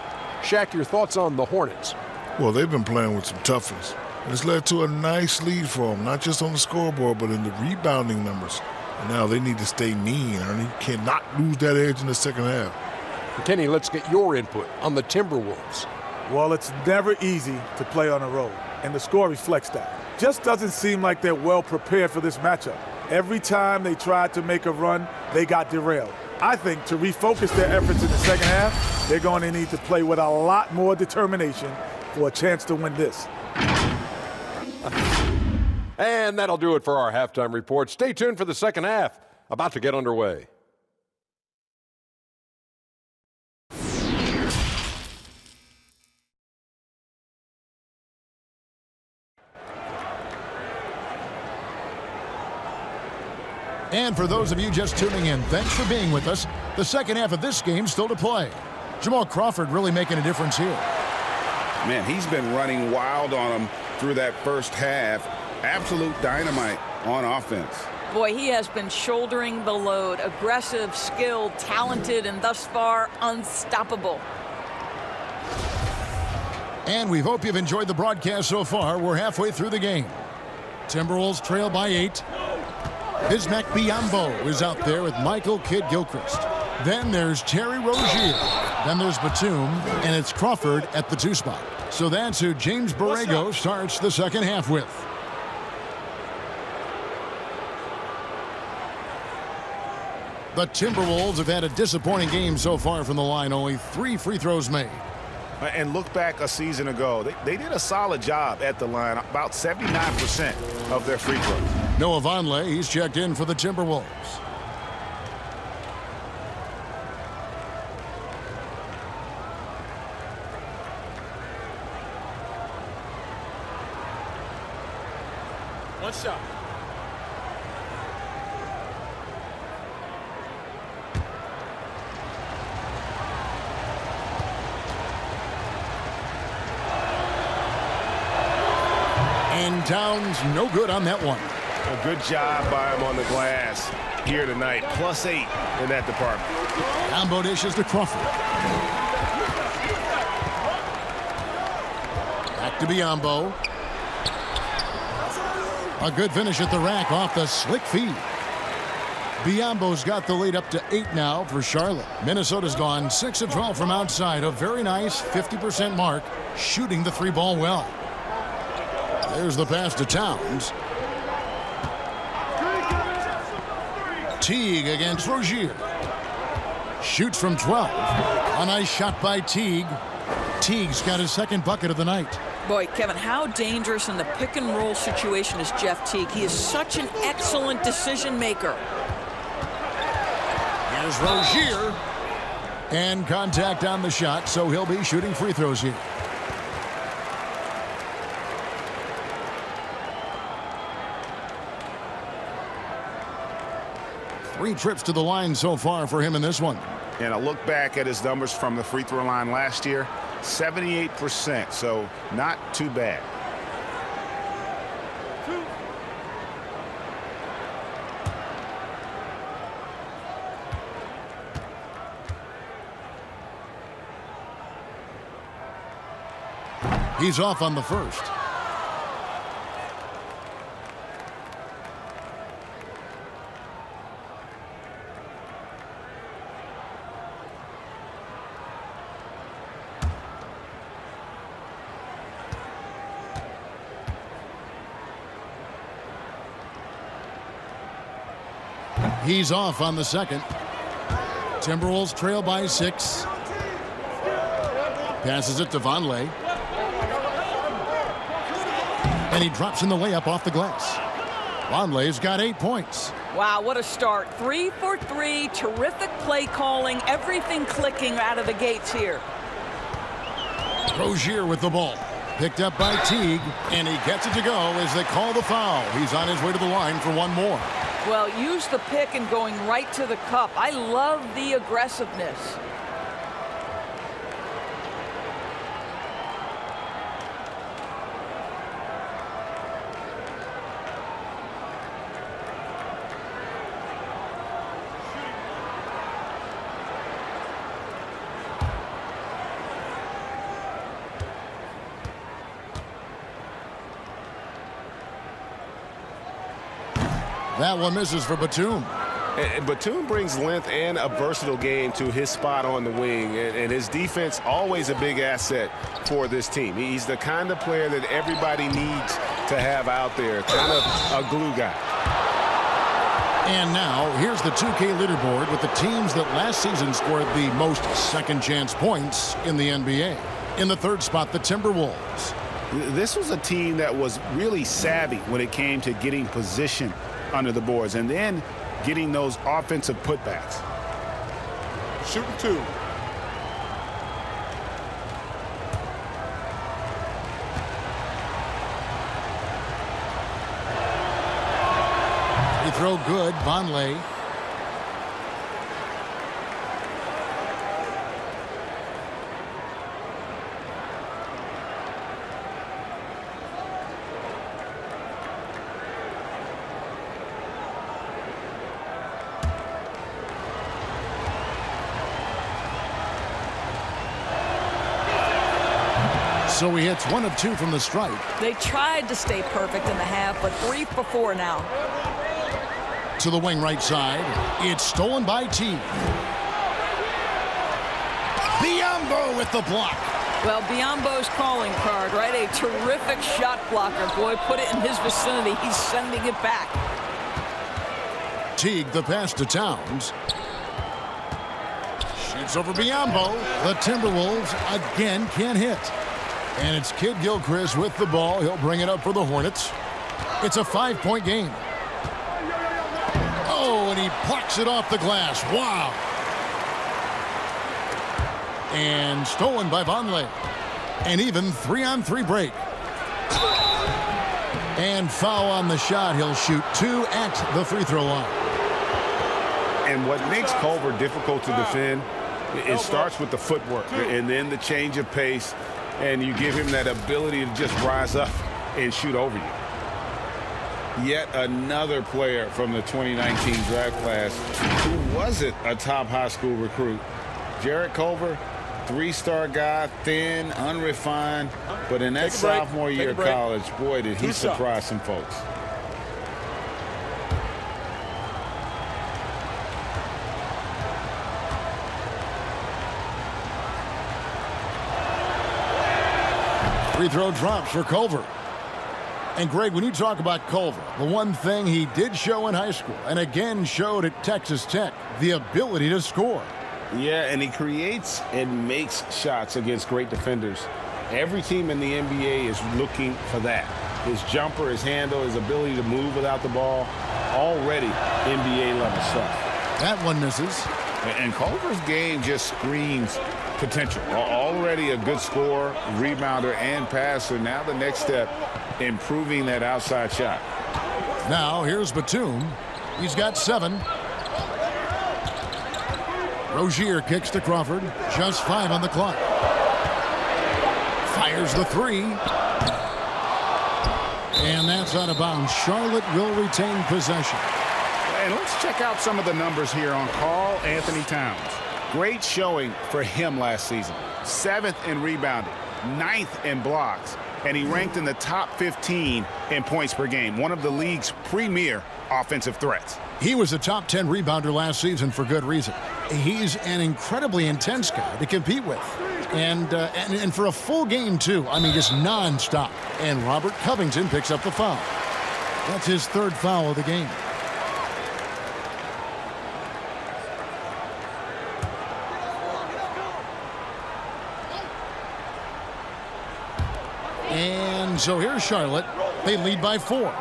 Shaq, your thoughts on the Hornets? Well, they've been playing with some toughness. And it's led to a nice lead for them, not just on the scoreboard, but in the rebounding numbers. And now they need to stay mean, Ernie. Cannot lose that edge in the second half. Kenny, let's get your input on the Timberwolves. Well, it's never easy to play on the road, and the score reflects that. just doesn't seem like they're well prepared for this matchup. Every time they tried to make a run, they got derailed. I think to refocus their efforts in the second half, they're going to need to play with a lot more determination for a chance to win this. And that'll do it for our halftime report. Stay tuned for the second half, about to get underway. And for those of you just tuning in, thanks for being with us. The second half of this game still to play. Jamal Crawford really making a difference here. Man, he's been running wild on him through that first half. Absolute dynamite on offense. Boy, he has been shouldering the load. Aggressive, skilled, talented, and thus far unstoppable. And we hope you've enjoyed the broadcast so far. We're halfway through the game. Timberwolves trail by 8. Bismack Biyombo is out there with Michael Kidd-Gilchrist. Then there's Terry Rozier. Then there's Batum, and it's Crawford at the 2 spot. So that's who James Borrego starts the second half with. The Timberwolves have had a disappointing game so far from the line. Only 3 free throws made. And look back a season ago. They did a solid job at the line, about 79% of their free throws. Noah Vonleh, he's checked in for the Timberwolves. One shot. And Towns no good on that one. A good job by him on the glass here tonight. +8 in that department. Combo dishes to Crawford. Back to Biyombo. A good finish at the rack off the slick feed. Biyombo's got the lead up to 8 now for Charlotte. Minnesota's gone 6 of 12 from outside. A very nice 50% mark, shooting the 3-ball well. There's the pass to Towns. Teague against Rozier. Shoots from 12. A nice shot by Teague. Teague's got his second bucket of the night. Boy, Kevin, how dangerous in the pick-and-roll situation is Jeff Teague? He is such an excellent decision maker. Here's Rozier. And contact on the shot, so he'll be shooting free throws here. Three trips to the line so far for him in this one. And a look back at his numbers from the free throw line last year, 78%, so not too bad. He's off on the first. He's off on the second. Timberwolves trail by 6. Passes it to Vonleh. And he drops in the layup off the glass. Vonleh's got 8 points. Wow, what a start. 3 for 3. Terrific play calling. Everything clicking out of the gates here. Rozier with the ball. Picked up by Teague. And he gets it to go as they call the foul. He's on his way to the line for one more. Well, use the pick and going right to the cup. I love the aggressiveness. That one misses for Batum. Batum brings length and a versatile game to his spot on the wing, and his defense always a big asset for this team. He's the kind of player that everybody needs to have out there, kind of a glue guy. And now, here's the 2K leaderboard with the teams that last season scored the most second-chance points in the NBA. In the third spot, the Timberwolves. This was a team that was really savvy when it came to getting position under the boards and then getting those offensive putbacks. Shooting 2. Free throw good, Vonleh. So he hits 1 of 2 from the stripe. They tried to stay perfect in the half, but 3 for 4 now. To the wing right side. It's stolen by T. Biyombo with the block. Well, Biyombo's calling card, right? A terrific shot blocker. Boy, put it in his vicinity. He's sending it back. Teague the pass to Towns. Shoots over Biyombo. The Timberwolves again can't hit. And it's Kid Gilchrist with the ball. He'll bring it up for the Hornets. It's a 5-point game. Oh, and he plucks it off the glass. Wow. And stolen by Vonleh. An even 3-on-3 break. And foul on the shot. He'll shoot 2 at the free throw line. And what makes Culver difficult to defend, it starts with the footwork and then the change of pace. And you give him that ability to just rise up and shoot over you. Yet another player from the 2019 draft class who wasn't a top high school recruit. Jarrett Culver, 3-star guy, thin, unrefined, but in that sophomore year of college, boy, did he surprise some folks. Free throw drops for Culver. And Greg, when you talk about Culver, the one thing he did show in high school and again showed at Texas Tech, the ability to score. Yeah, and he creates and makes shots against great defenders. Every team in the NBA is looking for that. His jumper, his handle, his ability to move without the ball, already NBA level stuff. That one misses. And Culver's game just screams potential. Already a good scorer, rebounder, and passer. Now the next step, improving that outside shot. Now here's Batum. He's got 7. Rozier kicks to Crawford. Just 5 on the clock. Fires the 3. And that's out of bounds. Charlotte will retain possession. And let's check out some of the numbers here on Karl Anthony Towns. Great showing for him last season. 7th in rebounding, 9th in blocks, and he ranked in the top 15 in points per game, one of the league's premier offensive threats. He was a top 10 rebounder last season for good reason. He's an incredibly intense guy to compete with. And for a full game, too. I mean, just nonstop. And Robert Covington picks up the foul. That's his 3rd foul of the game. And so here's Charlotte. They lead by 4.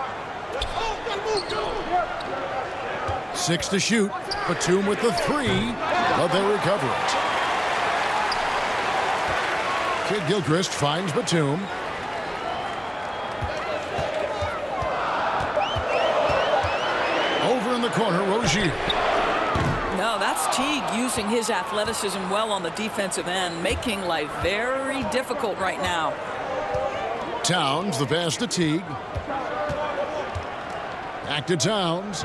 6 to shoot. Batum with the 3, but they recover it. Kid Gilchrist finds Batum. Over in the corner, Rozier. No, that's Teague using his athleticism well on the defensive end, making life very difficult right now. Towns, the pass to Teague. Back to Towns.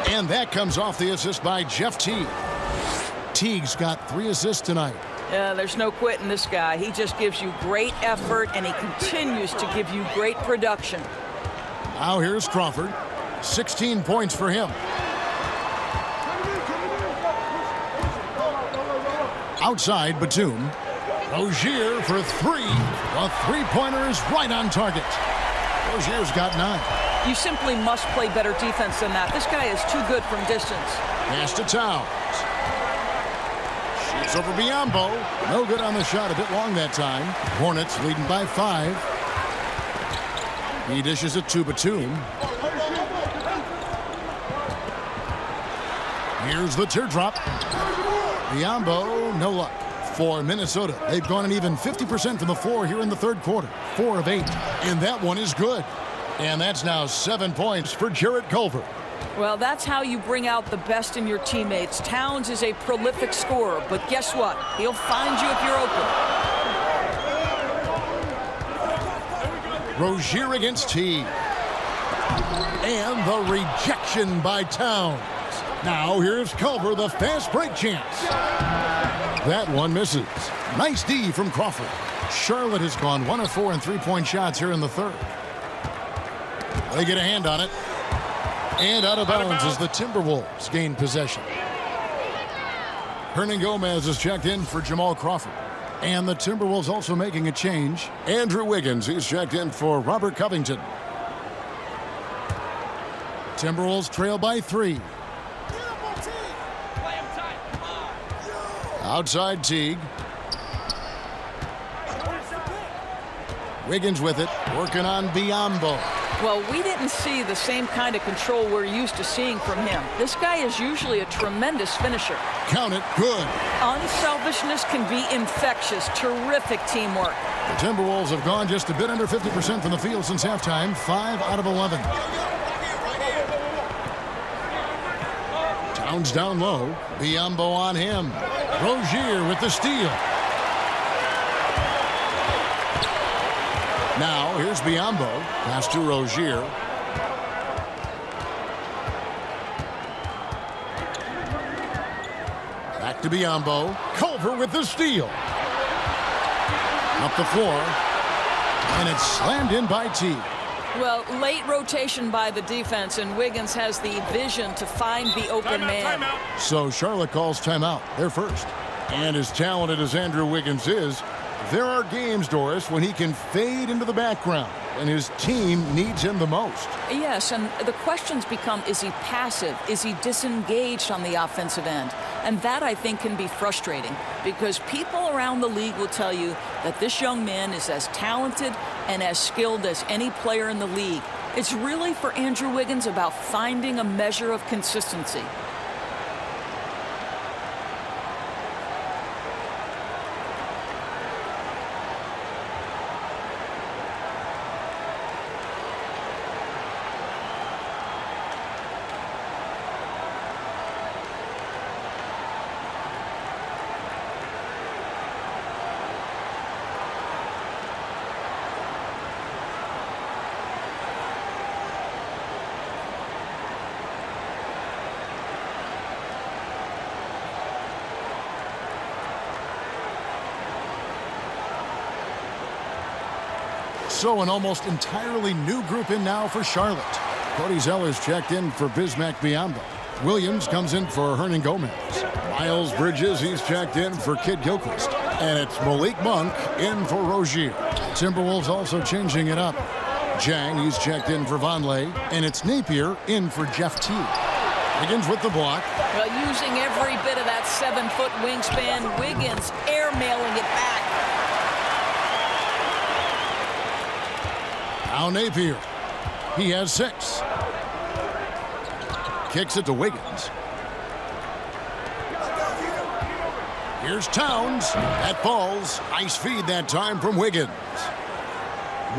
And that comes off the assist by Jeff Teague. Teague's got 3 assists tonight. Yeah, there's no quitting this guy. He just gives you great effort, and he continues to give you great production. Now here's Crawford. 16 points for him. Outside, Batum. Rozier for three. The three-pointer is right on target. Rozier's got 9. You simply must play better defense than that. This guy is too good from distance. Pass to Towns. Shoots over Biyombo. No good on the shot. A bit long that time. Hornets leading by 5. He dishes it to Batum. Here's the teardrop. Biyombo, no luck. For Minnesota, they've gone an even 50% from the floor here in the third quarter. 4 of 8. And that one is good. And that's now 7 points for Jarrett Culver. Well, that's how you bring out the best in your teammates. Towns is a prolific scorer, but guess what? He'll find you if you're open. Rozier against Teague. And the rejection by Towns. Now here's Culver, the fast break chance. That one misses. Nice D from Crawford. Charlotte has gone 1 of 4 in three-point shots here in the third. They get a hand on it. And out of bounds as the Timberwolves gain possession. Hernan Gomez is checked in for Jamal Crawford. And the Timberwolves also making a change. Andrew Wiggins, he's checked in for Robert Covington. Timberwolves trail by 3. Outside Teague. Wiggins with it, working on Biyombo. Well, we didn't see the same kind of control we're used to seeing from him. This guy is usually a tremendous finisher. Count it, good. Unselfishness can be infectious. Terrific teamwork. The Timberwolves have gone just a bit under 50% from the field since halftime. 5 out of 11. Towns down low. Biyombo on him. Rozier with the steal. Now here's Biyombo. Pass to Rozier. Back to Biyombo. Culver with the steal. Up the floor. And it's slammed in by Teague. Well, late rotation by the defense, and Wiggins has the vision to find the open man. So Charlotte calls timeout. They're first. And as talented as Andrew Wiggins is, there are games, Doris, when he can fade into the background, and his team needs him the most. Yes, and the questions become, is he passive? Is he disengaged on the offensive end? And that, I think, can be frustrating because people around the league will tell you that this young man is as talented and as skilled as any player in the league. It's really, for Andrew Wiggins, about finding a measure of consistency. So an almost entirely new group in now for Charlotte. Cody Zeller's checked in for Bismack Biyombo. Williams comes in for Hernan Gomez. Miles Bridges, he's checked in for Kid Gilchrist. And it's Malik Monk in for Rozier. Timberwolves also changing it up. Jang, he's checked in for Vonleh. And it's Napier in for Jeff Teague. Wiggins with the block. Well, using every bit of that 7-foot wingspan, Wiggins airmailing it back. Now Napier. He has 6. Kicks it to Wiggins. Here's Towns. That falls. Nice feed that time from Wiggins.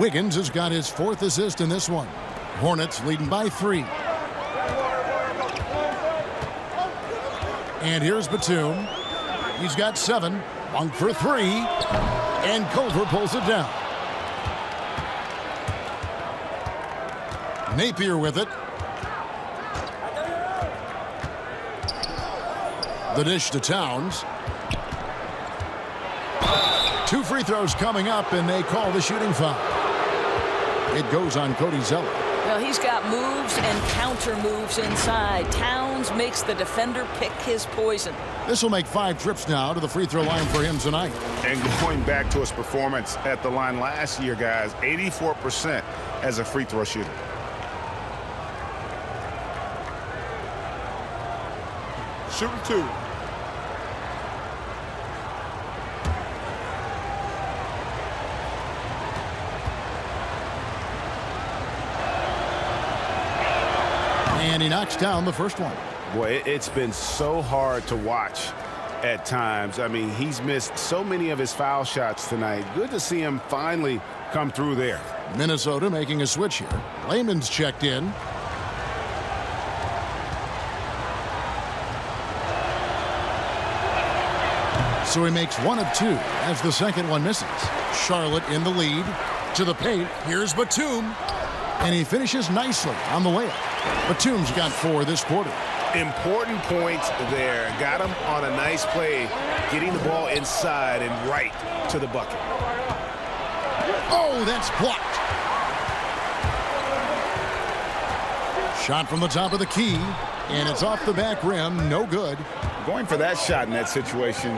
Wiggins has got his 4th assist in this one. Hornets leading by 3. And here's Batum. He's got 7. Monk for 3. And Culver pulls it down. Napier with it. The dish to Towns. 2 free throws coming up, and they call the shooting foul. It goes on Cody Zeller. Well, he's got moves and counter moves inside. Towns makes the defender pick his poison. This will make 5 trips now to the free throw line for him tonight. And going back to his performance at the line last year, guys, 84% as a free throw shooter. Shooting 2. And he knocks down the first one. Boy, it's been so hard to watch at times. I mean, he's missed so many of his foul shots tonight. Good to see him finally come through there. Minnesota making a switch here. Layman's checked in. So he makes 1 of 2 as the second one misses. Charlotte in the lead. To the paint. Here's Batum. And he finishes nicely on the layup. Batum's got 4 this quarter. Important points there. Got him on a nice play, getting the ball inside and right to the bucket. Oh, that's blocked. Shot from the top of the key, and it's off the back rim. No good. Going for that shot in that situation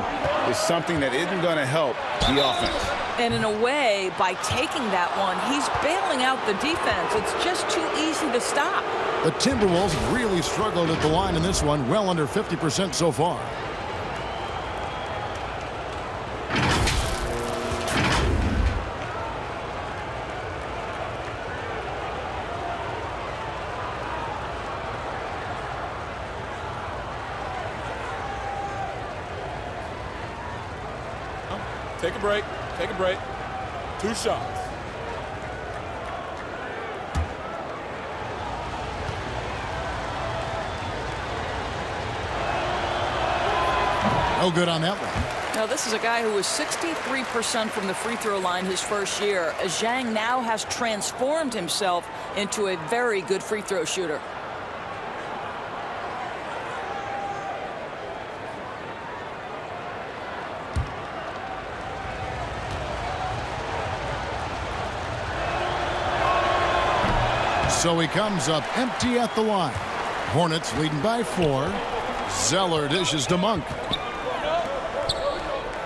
is something that isn't going to help the offense. And in a way, by taking that one, he's bailing out the defense. It's just too easy to stop. The Timberwolves really struggled at the line in this one, well under 50% so far. Take a break. Take a break. 2 shots. No good on that one. Now, this is a guy who was 63% from the free throw line his first year. As Zhang now has transformed himself into a very good free throw shooter. So he comes up empty at the line. Hornets leading by 4. Zeller dishes to Monk.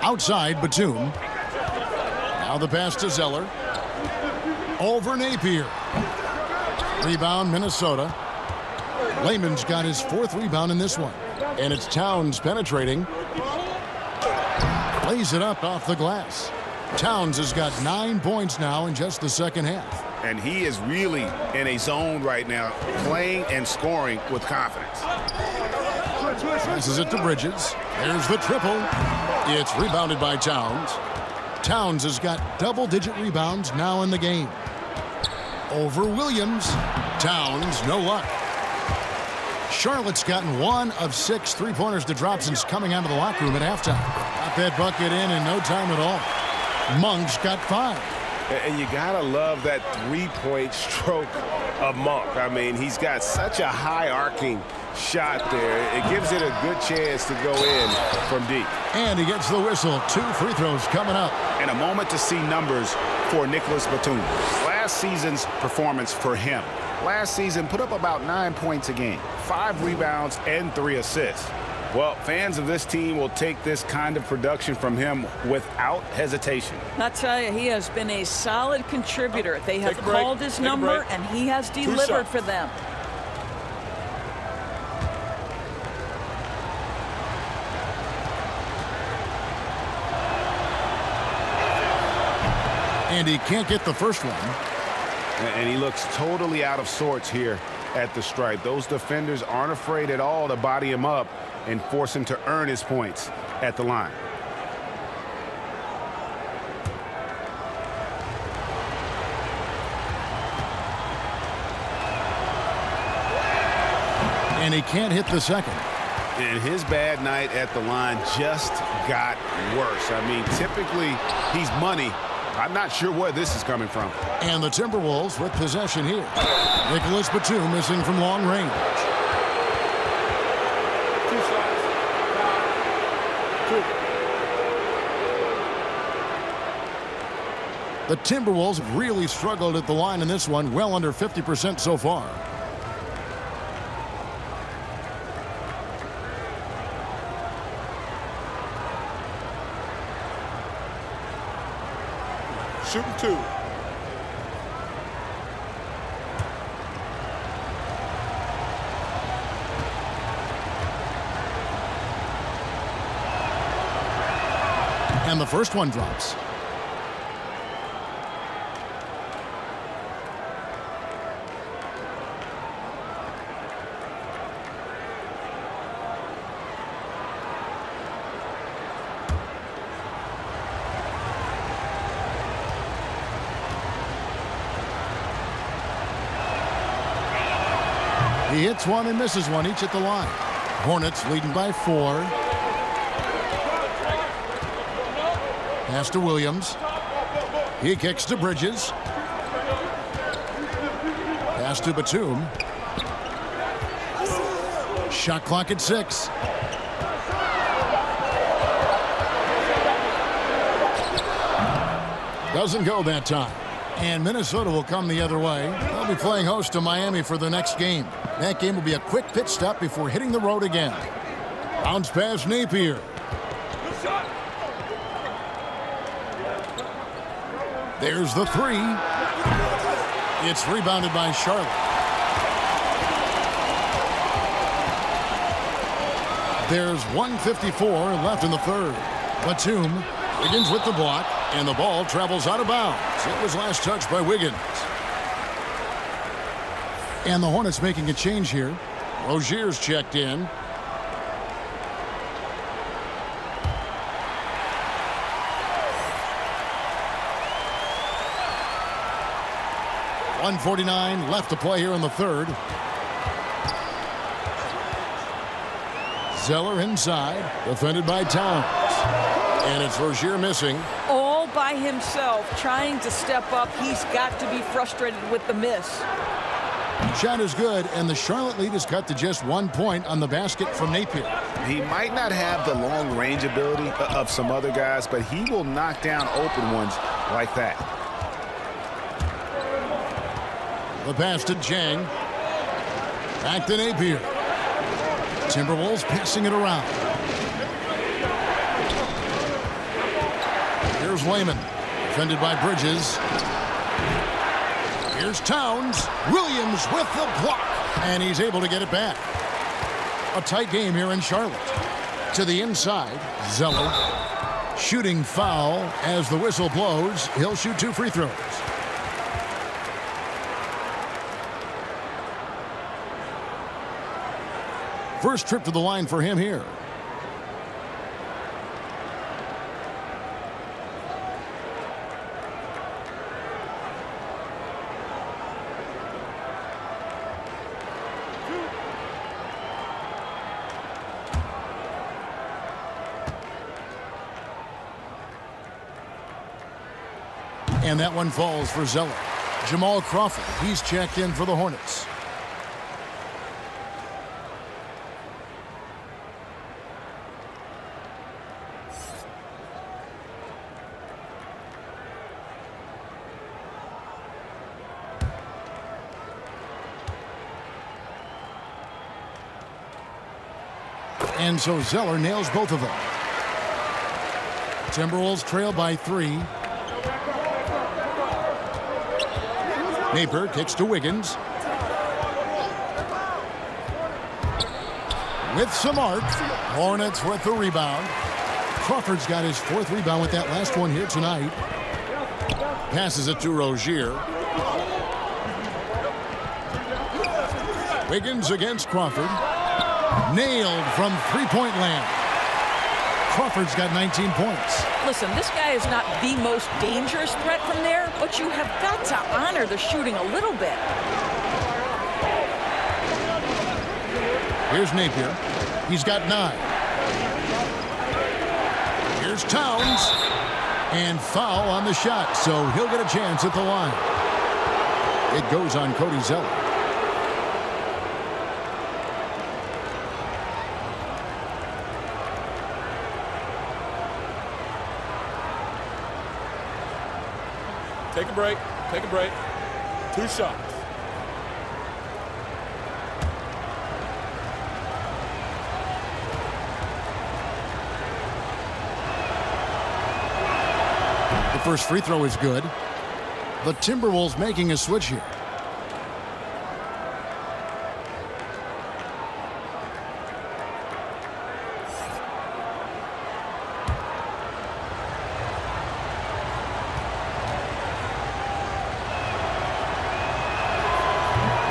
Outside, Batum. Now the pass to Zeller. Over Napier. Rebound, Minnesota. Layman's got his 4th rebound in this one. And it's Towns penetrating. Lays it up off the glass. Towns has got 9 points now in just the second half. And he is really in a zone right now, playing and scoring with confidence. Passes it to Bridges. There's the triple. It's rebounded by Towns. Towns has got double-digit rebounds now in the game. Over Williams. Towns, no luck. Charlotte's gotten 1 of 6 3-pointers to drop since coming out of the locker room at halftime. Got that bucket in no time at all. Monk's got 5. And you gotta love that 3-point stroke of Monk. I mean, he's got such a high arcing shot there. It gives it a good chance to go in from deep. And he gets the whistle. 2 free throws coming up. And a moment to see numbers for Nicholas Batum. Last season's performance for him. Last season put up about 9 points a game, 5 rebounds and 3 assists. Well, fans of this team will take this kind of production from him without hesitation. I tell you, he has been a solid contributor. They have called his number, and he has delivered for them. And he can't get the first one. And he looks totally out of sorts here at the stripe. Those defenders aren't afraid at all to body him up and force him to earn his points at the line. And he can't hit the second. And his bad night at the line just got worse. I mean, typically he's money. I'm not sure where this is coming from. And the Timberwolves with possession here. Nicholas Batum missing from long range. The Timberwolves have really struggled at the line in this one, well under 50% so far. Shooting 2. And the first one drops. He hits one and misses one, each at the line. Hornets leading by 4. Pass to Williams. He kicks to Bridges. Pass to Batum. Shot clock at 6. Doesn't go that time. And Minnesota will come the other way. They'll be playing host to Miami for the next game. That game will be a quick pit stop before hitting the road again. Bounce pass Napier. There's the 3. It's rebounded by Charlotte. There's 1:54 left in the third. Batum begins with the block, and the ball travels out of bounds. It was last touched by Wiggins. And the Hornets making a change here. Rozier's checked in. .149 left to play here in the third. Zeller inside, defended by Towns. And it's Rozier missing. All by himself, trying to step up. He's got to be frustrated with the miss. Shot is good, and the Charlotte lead is cut to just 1 point on the basket from Napier. He might not have the long range ability of some other guys, but he will knock down open ones like that. The pass to Jang. Back to Napier. Timberwolves passing it around. Here's Wayman, defended by Bridges. Here's Towns. Williams with the block, and he's able to get it back. A tight game here in Charlotte. To the inside, Zeller. Shooting foul as the whistle blows. He'll shoot 2 free throws. First trip to the line for him here. And that one falls for Zeller. Jamal Crawford, he's checked in for the Hornets. And so Zeller nails both of them. Timberwolves trail by 3. Napier kicks to Wiggins. With some art. Hornets with the rebound. Crawford's got his 4th rebound with that last one here tonight. Passes it to Rozier. Wiggins against Crawford. Nailed from three-point land. Crawford's got 19 points. Listen, this guy is not the most dangerous threat from there, but you have got to honor the shooting a little bit. Here's Napier. He's got 9. Here's Towns. And foul on the shot, so he'll get a chance at the line. It goes on Cody Zeller. Take a break. Take a break. 2 shots. The first free throw is good. The Timberwolves making a switch here.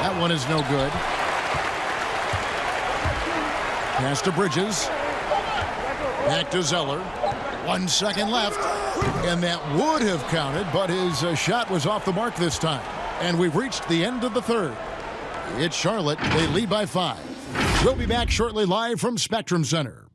That one is no good. Pass to Bridges. Back to Zeller. 1 second left. And that would have counted, but his shot was off the mark this time. And we've reached the end of the third. It's Charlotte. They lead by 5. We'll be back shortly live from Spectrum Center.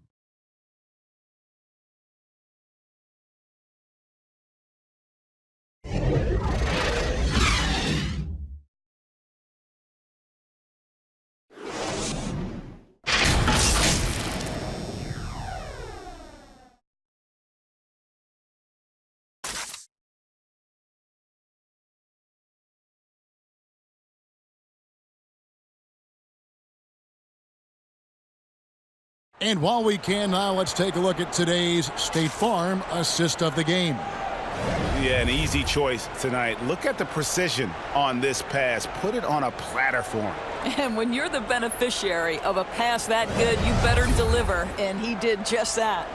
And while we can now, let's take a look at today's State Farm assist of the game. Yeah, an easy choice tonight. Look at the precision on this pass. Put it on a platter for him. And when you're the beneficiary of a pass that good, you better deliver. And he did just that.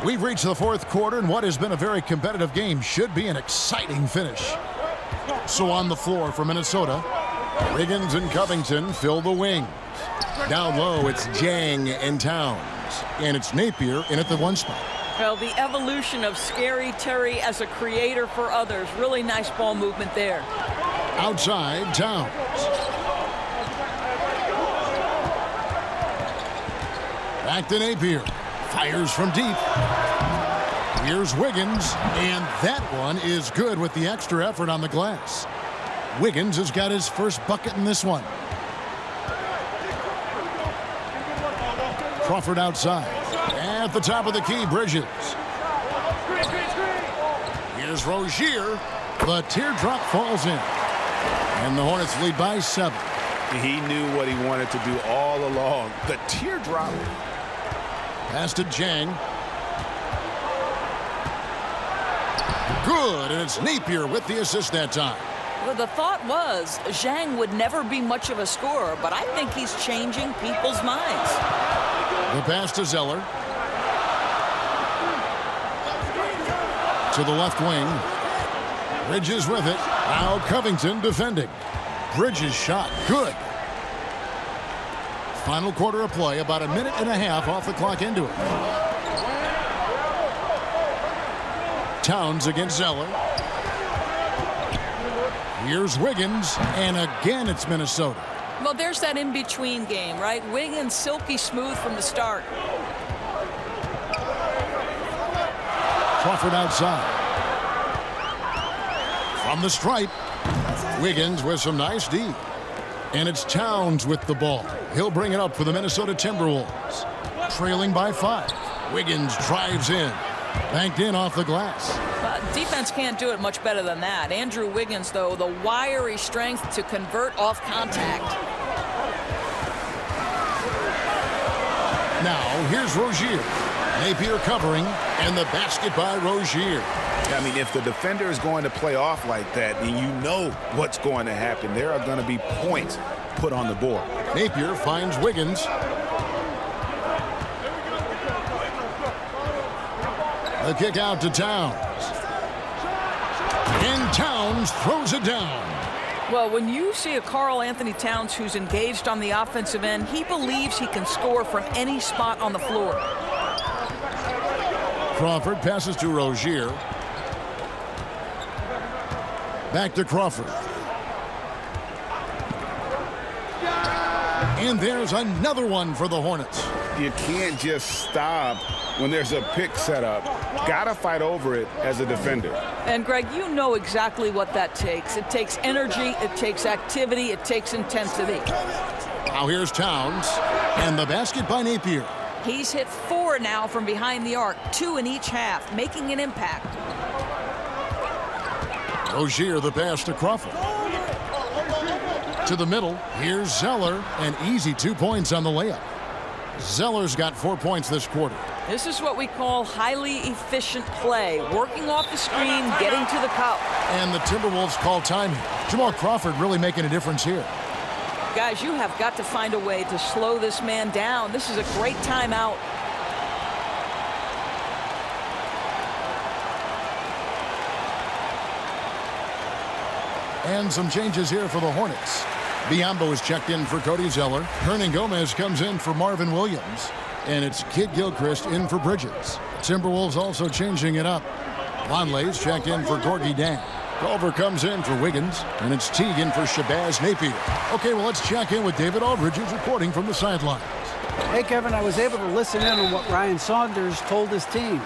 We've reached the fourth quarter, and what has been a very competitive game should be an exciting finish. So on the floor for Minnesota, Wiggins and Covington fill the wings. Down low, it's Jang and Towns. And it's Napier in at the 1 spot. Well, the evolution of Scary Terry as a creator for others. Really nice ball movement there. Outside, Towns. Back to Napier. Fires from deep. Here's Wiggins, and that one is good with the extra effort on the glass. Wiggins has got his first bucket in this one. Crawford outside. At the top of the key, Bridges. Here's Rozier. The teardrop falls in. And the Hornets lead by 7. He knew what he wanted to do all along. The teardrop. Pass to Jang. Good, and it's Napier with the assist that time. Well, the thought was Zhang would never be much of a scorer, but I think he's changing people's minds. The pass to Zeller. To the left wing. Bridges with it. Now Covington defending. Bridges shot. Good. Final quarter of play, about a minute and a half off the clock into it. Towns against Zeller. Here's Wiggins, and again it's Minnesota. Well, there's that in-between game, right? Wiggins silky smooth from the start. Crawford outside. From the stripe, Wiggins with some nice D. And it's Towns with the ball. He'll bring it up for the Minnesota Timberwolves. Trailing by 5. Wiggins drives in. Banked in off the glass. Defense can't do it much better than that. Andrew Wiggins, though, the wiry strength to convert off contact. Now, here's Rozier. Napier covering, and the basket by Rozier. I mean, if the defender is going to play off like that, then you know what's going to happen. There are going to be points put on the board. Napier finds Wiggins. The kick out to Towns. And Towns throws it down. Well, when you see a Karl Anthony Towns who's engaged on the offensive end, he believes he can score from any spot on the floor. Crawford passes to Rozier. Back to Crawford. And there's another one for the Hornets. You can't just stop when there's a pick set up. Gotta fight over it as a defender. And Greg, you know exactly what that takes. It takes energy, it takes activity, it takes intensity. Now here's Towns. And the basket by Napier. He's hit 4 now from behind the arc, 2 in each half, making an impact. Rozier the pass to Crawford. To the middle, here's Zeller, and easy 2 points on the layup. Zeller's got 4 points this quarter. This is what we call highly efficient play, working off the screen, getting to the cup. And the Timberwolves call time here. Jamal Crawford really making a difference here. Guys, you have got to find a way to slow this man down. This is a great timeout. And some changes here for the Hornets. Biyombo is checked in for Cody Zeller. Hernangomez comes in for Marvin Williams. And it's Kid Gilchrist in for Bridges. Timberwolves also changing it up. Vonleh's checked in for Gorgie Dan. Culver comes in for Wiggins. And it's Teague in for Shabazz Napier. Okay, well, let's check in with David Aldridge, who's reporting from the sidelines. Hey, Kevin, I was able to listen in on what Ryan Saunders told his team.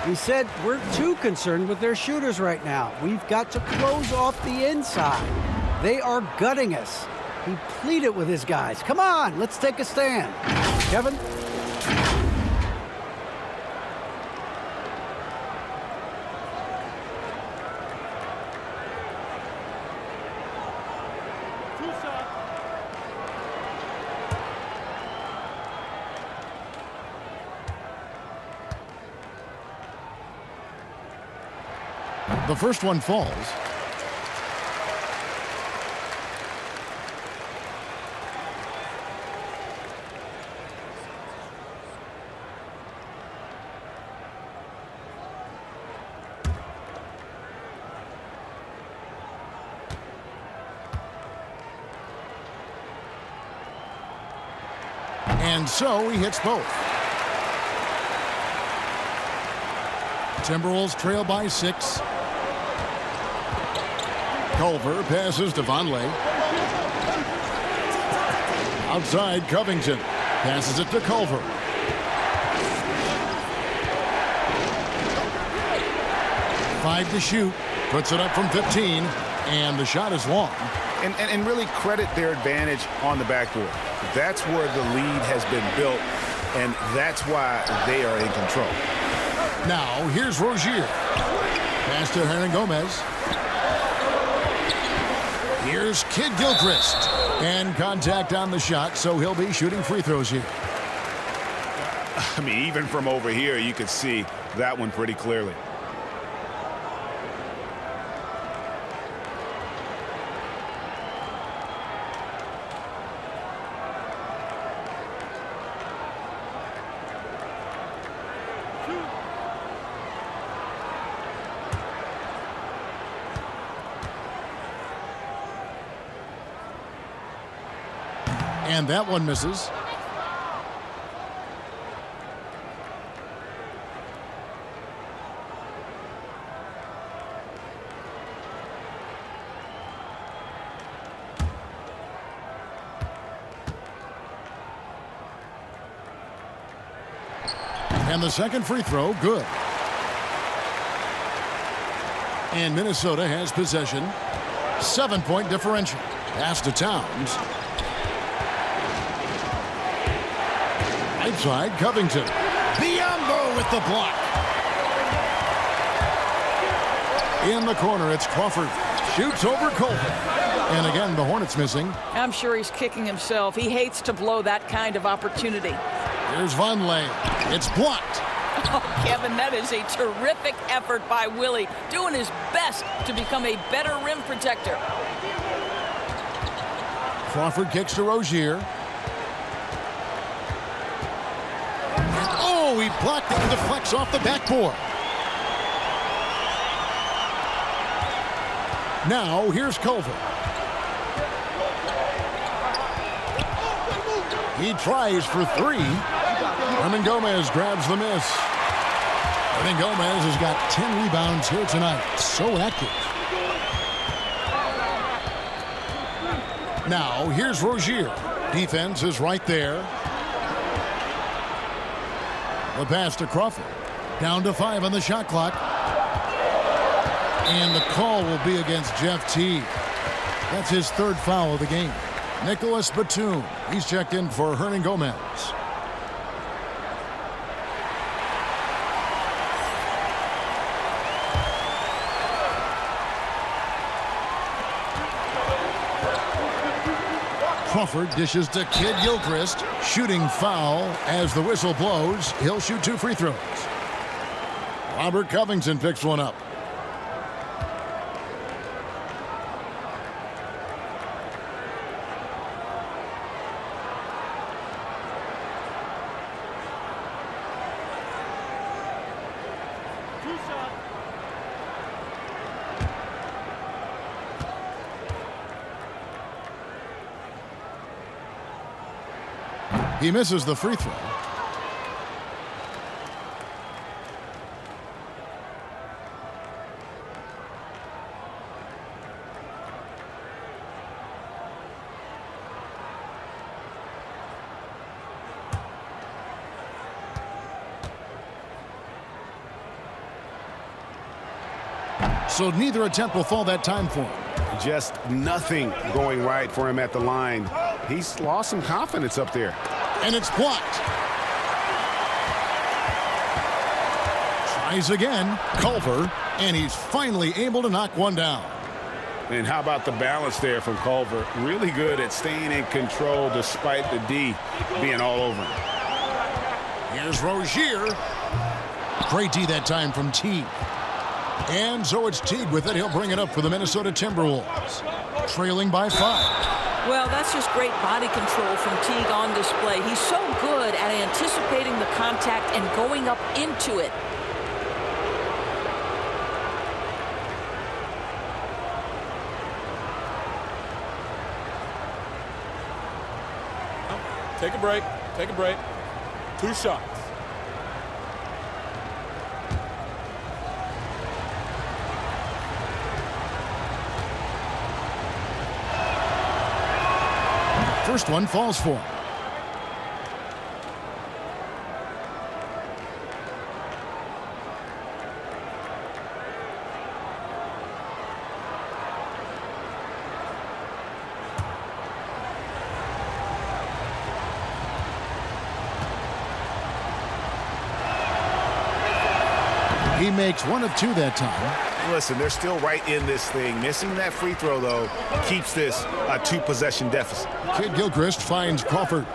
He said, we're too concerned with their shooters right now. We've got to close off the inside. They are gutting us. He pleaded with his guys. Come on, let's take a stand. Kevin? The first one falls. And so he hits both. Timberwolves trail by 6. Culver passes to Vonleh. Outside, Covington passes it to Culver. Five to shoot. Puts it up from 15. And the shot is long. And really credit their advantage on the backboard. That's where the lead has been built, and that's why they are in control. Now, here's Rozier. Pass to Hernangomez. Here's Kid Gilchrist. And contact on the shot, so he'll be shooting free throws here. I mean, even from over here, you could see that one pretty clearly. And that one misses. And the second free throw, good. And Minnesota has possession. 7-point differential. Pass to Towns. Right side, Covington. Biyombo with the block. In the corner, it's Crawford. Shoots over Culver. And again, the Hornets missing. I'm sure he's kicking himself. He hates to blow that kind of opportunity. Here's Vonleh. It's blocked. Oh, Kevin, that is a terrific effort by Willie, doing his best to become a better rim protector. Crawford kicks to Rozier. Oh, he blocked it and deflects off the backboard. Now, here's Culver. He tries for 3. Hernangomez grabs the miss. Hernangomez has got 10 rebounds here tonight. So active. Now, here's Rozier. Defense is right there. The pass to Crawford. Down to 5 on the shot clock. And the call will be against Jeff Teague. That's his 3rd foul of the game. Nicholas Batum. He's checked in for Hernan Gomez. Crawford dishes to Kid Gilchrist. Shooting foul as the whistle blows. He'll shoot 2 free throws. Robert Covington picks one up. He misses the free throw. So neither attempt will fall that time for him. Just nothing going right for him at the line. He's lost some confidence up there. And it's blocked. Tries again. Culver. And he's finally able to knock one down. And how about the balance there from Culver? Really good at staying in control despite the D being all over him. Here's Rozier. Great D that time from Teague. And so it's Teague with it. He'll bring it up for the Minnesota Timberwolves. Trailing by 5. Well, that's just great body control from Teague on display. He's so good at anticipating the contact and going up into it. Take a break. Take a break. 2 shots. First one falls for him. He makes 1 of 2 that time. Listen, they're still right in this thing. Missing that free throw, though, keeps this a 2-possession deficit. Kid Gilchrist finds Crawford.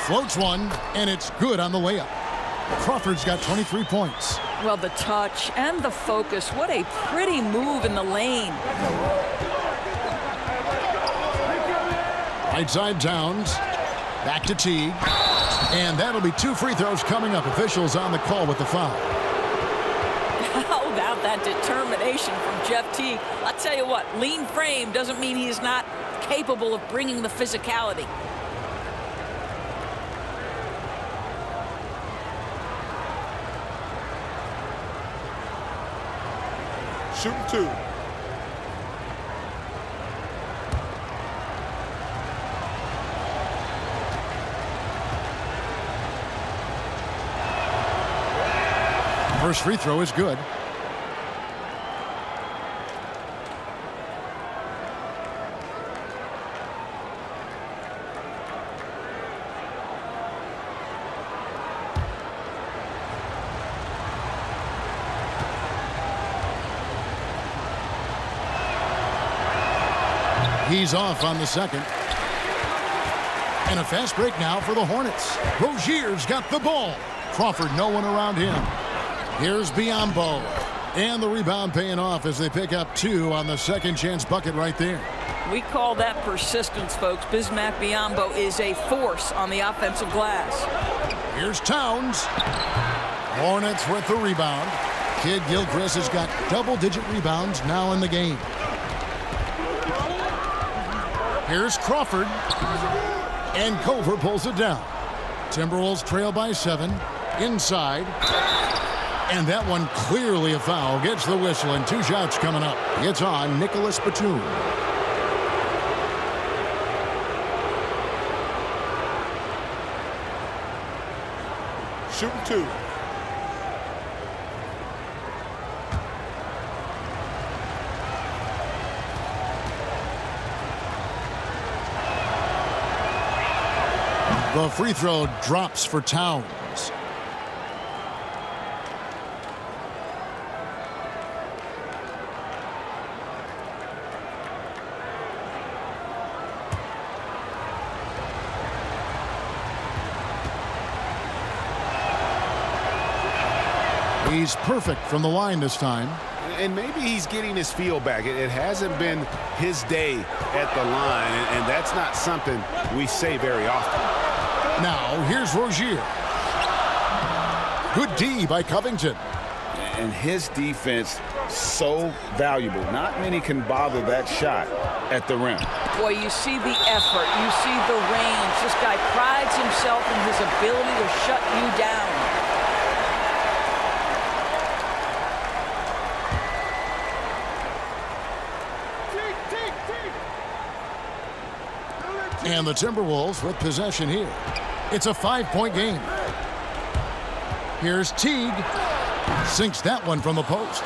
Floats one, and it's good on the layup. Crawford's got 23 points. Well, the touch and the focus. What a pretty move in the lane. Right side Towns. Back to Teague. And that'll be 2 free throws coming up. Officials on the call with the foul. How about that determination from Jeff Teague? I'll tell you what, lean frame doesn't mean he is not capable of bringing the physicality. Shooting 2. First free throw is good. He's off on the second. And a fast break now for the Hornets. Rozier's got the ball. Crawford, no one around him. Here's Biyombo. And the rebound paying off as they pick up 2 on the second chance bucket right there. We call that persistence, folks. Bismack Biyombo is a force on the offensive glass. Here's Towns. Hornets with the rebound. Kid Gilchrist has got double-digit rebounds now in the game. Here's Crawford. And Culver pulls it down. Timberwolves trail by 7. Inside. And that one clearly a foul. Gets the whistle and 2 shots coming up. It's on Nicholas Batum. Shooting 2. The free throw drops for Towns. He's perfect from the line this time. And maybe he's getting his feel back. It hasn't been his day at the line, and that's not something we say very often. Now, here's Rozier. Good D by Covington. And his defense so valuable. Not many can bother that shot at the rim. Boy, you see the effort. You see the range. This guy prides himself in his ability to shut you down. And the Timberwolves with possession here. It's a 5-point game. Here's Teague. Sinks that one from the post.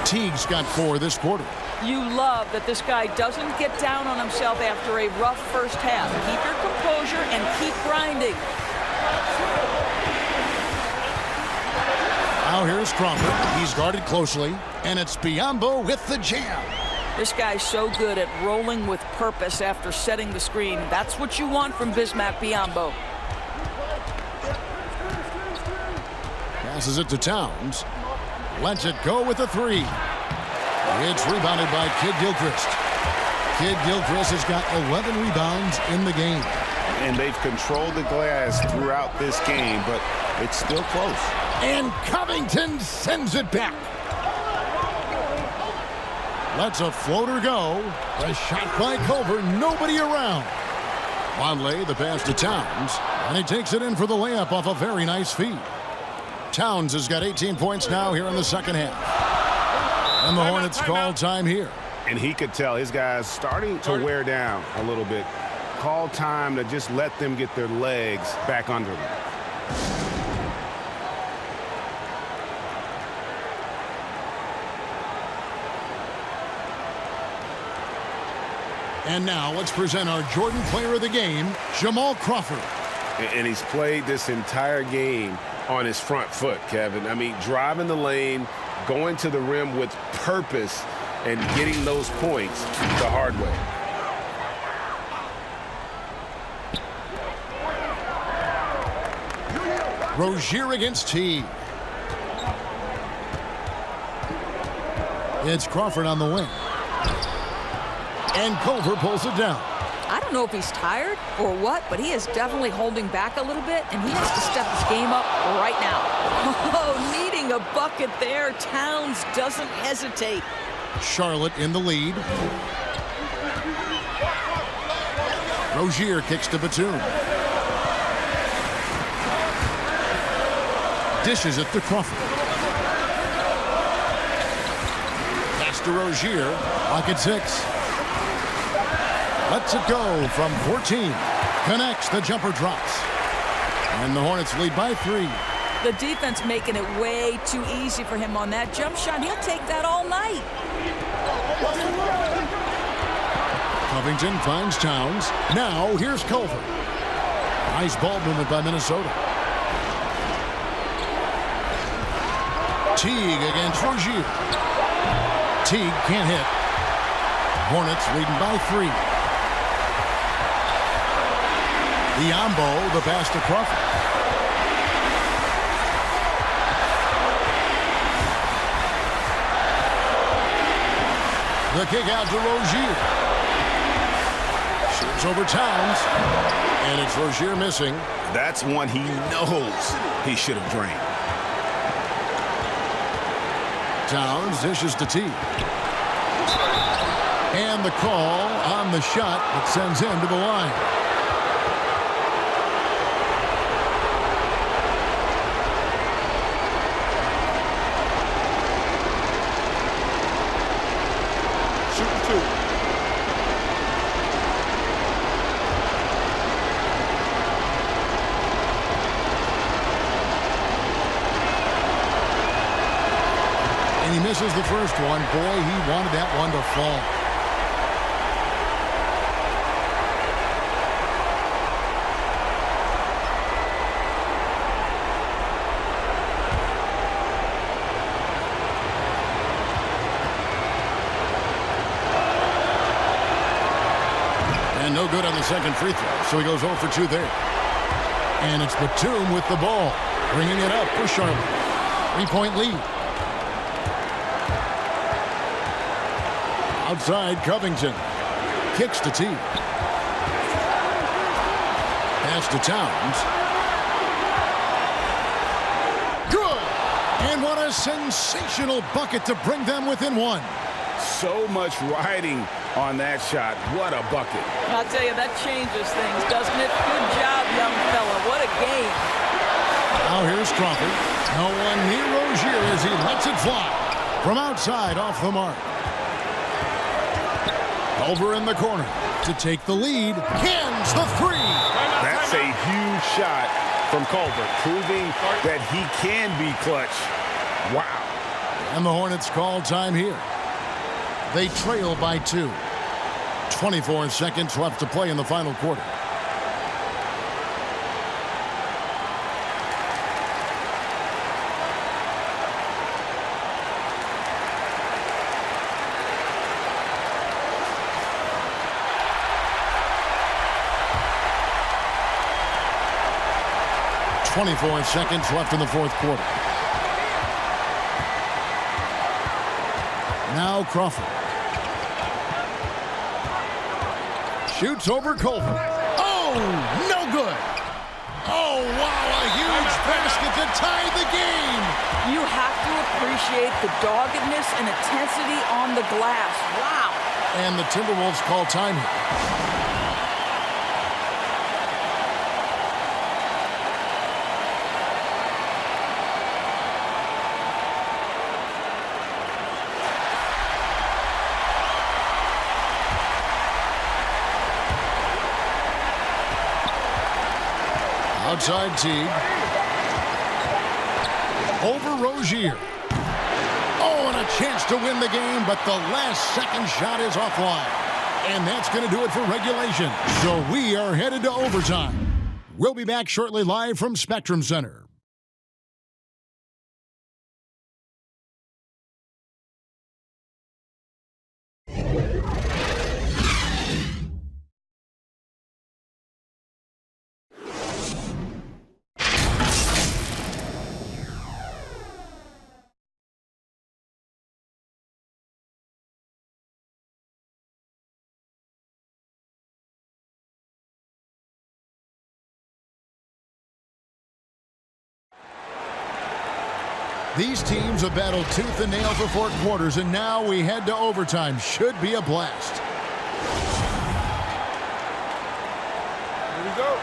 Teague's got 4 this quarter. You love that this guy doesn't get down on himself after a rough first half. Keep your composure and keep grinding. Now here's Crawford. He's guarded closely. And it's Biyombo with the jam. This guy's so good at rolling with purpose after setting the screen. That's what you want from Bismack Biyombo. Passes it to Towns. Lets it go with a 3. It's rebounded by Kid Gilchrist. Kid Gilchrist has got 11 rebounds in the game. And they've controlled the glass throughout this game, but it's still close. And Covington sends it back. Lets a floater go. The shot by Culver. Nobody around. Vonleh, the pass to Towns. And he takes it in for the layup off a very nice feed. Towns has got 18 points now here in the second half. And the Hornets call time here. And he could tell his guys starting to wear down a little bit. Call time to just let them get their legs back under them. And now let's present our Jordan Player of the Game, Jamal Crawford. And he's played this entire game on his front foot, Kevin. I mean, driving the lane, going to the rim with purpose, and getting those points the hard way. Rozier against Teague. It's Crawford on the wing. And Culver pulls it down. I don't know if he's tired or what, but he is definitely holding back a little bit, and he has to step his game up right now. Oh, needing a bucket there. Towns doesn't hesitate. Charlotte in the lead. Rozier kicks to Batum. Dishes it to Crawford. Pass to Rozier. Lock at 6. Lets it go from 14. Connects. The jumper drops. And the Hornets lead by 3. The defense making it way too easy for him on that jump shot. He'll take that all night. Covington finds Towns. Now here's Culver. Nice ball movement by Minnesota. Teague against Rozier. Teague can't hit. Hornets leading by 3. Biyombo, the pass to Crawford. The kick out to Rozier. Shoots over Towns. And it's Rozier missing. That's one he knows he should have drained. Towns dishes to Teague. And the call on the shot that sends him to the line. He misses the first one. Boy, he wanted that one to fall. And no good on the second free throw, so he goes 0 for 2 there. And it's Batum with the ball, bringing it up for Charlotte. 3-point lead. Outside, Covington. Kicks to T. Pass to Towns. Good! And what a sensational bucket to bring them within one. So much riding on that shot. What a bucket. I'll tell you, that changes things, doesn't it? Good job, young fella. What a game. Now here's Crawford. No one near Rozier as he lets it fly. From outside, off the mark. Over in the corner to take the lead. Cans the three. That's a huge shot from Culver, proving that he can be clutch. Wow. And the Hornets call time here. They trail by 2. 24 seconds left to play in the final quarter. .24 seconds left in the fourth quarter. Now Crawford. Shoots over Culver. Oh, no good. Oh, wow, a huge basket to tie the game. You have to appreciate the doggedness and intensity on the glass. Wow. And the Timberwolves call time here. Outside Teague. Over Rozier. Oh, and a chance to win the game, but the last second shot is offline. And that's going to do it for regulation. So we are headed to overtime. We'll be back shortly live from Spectrum Center. These teams have battled tooth and nail for 4 quarters, and now we head to overtime. Should be a blast. Here we go.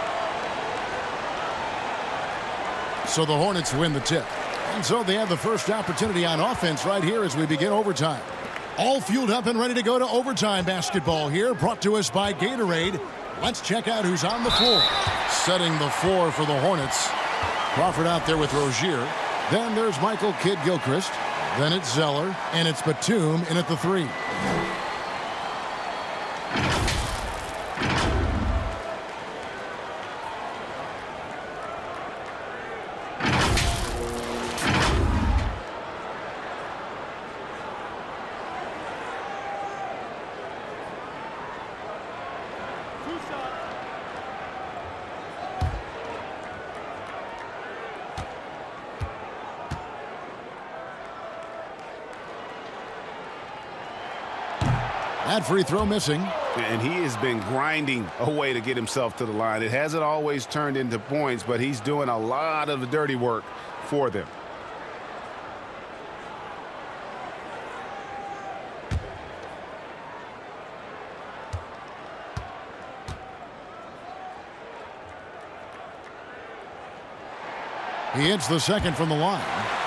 So the Hornets win the tip. And so they have the first opportunity on offense right here as we begin overtime. All fueled up and ready to go to overtime basketball here, brought to us by Gatorade. Let's check out who's on the floor. Setting the floor for the Hornets. Crawford out there with Rozier. Then there's Michael Kidd-Gilchrist. Then it's Zeller, and it's Batum in at the 3. That free throw missing. And he has been grinding away to get himself to the line. It hasn't always turned into points, but he's doing a lot of the dirty work for them. He hits the second from the line.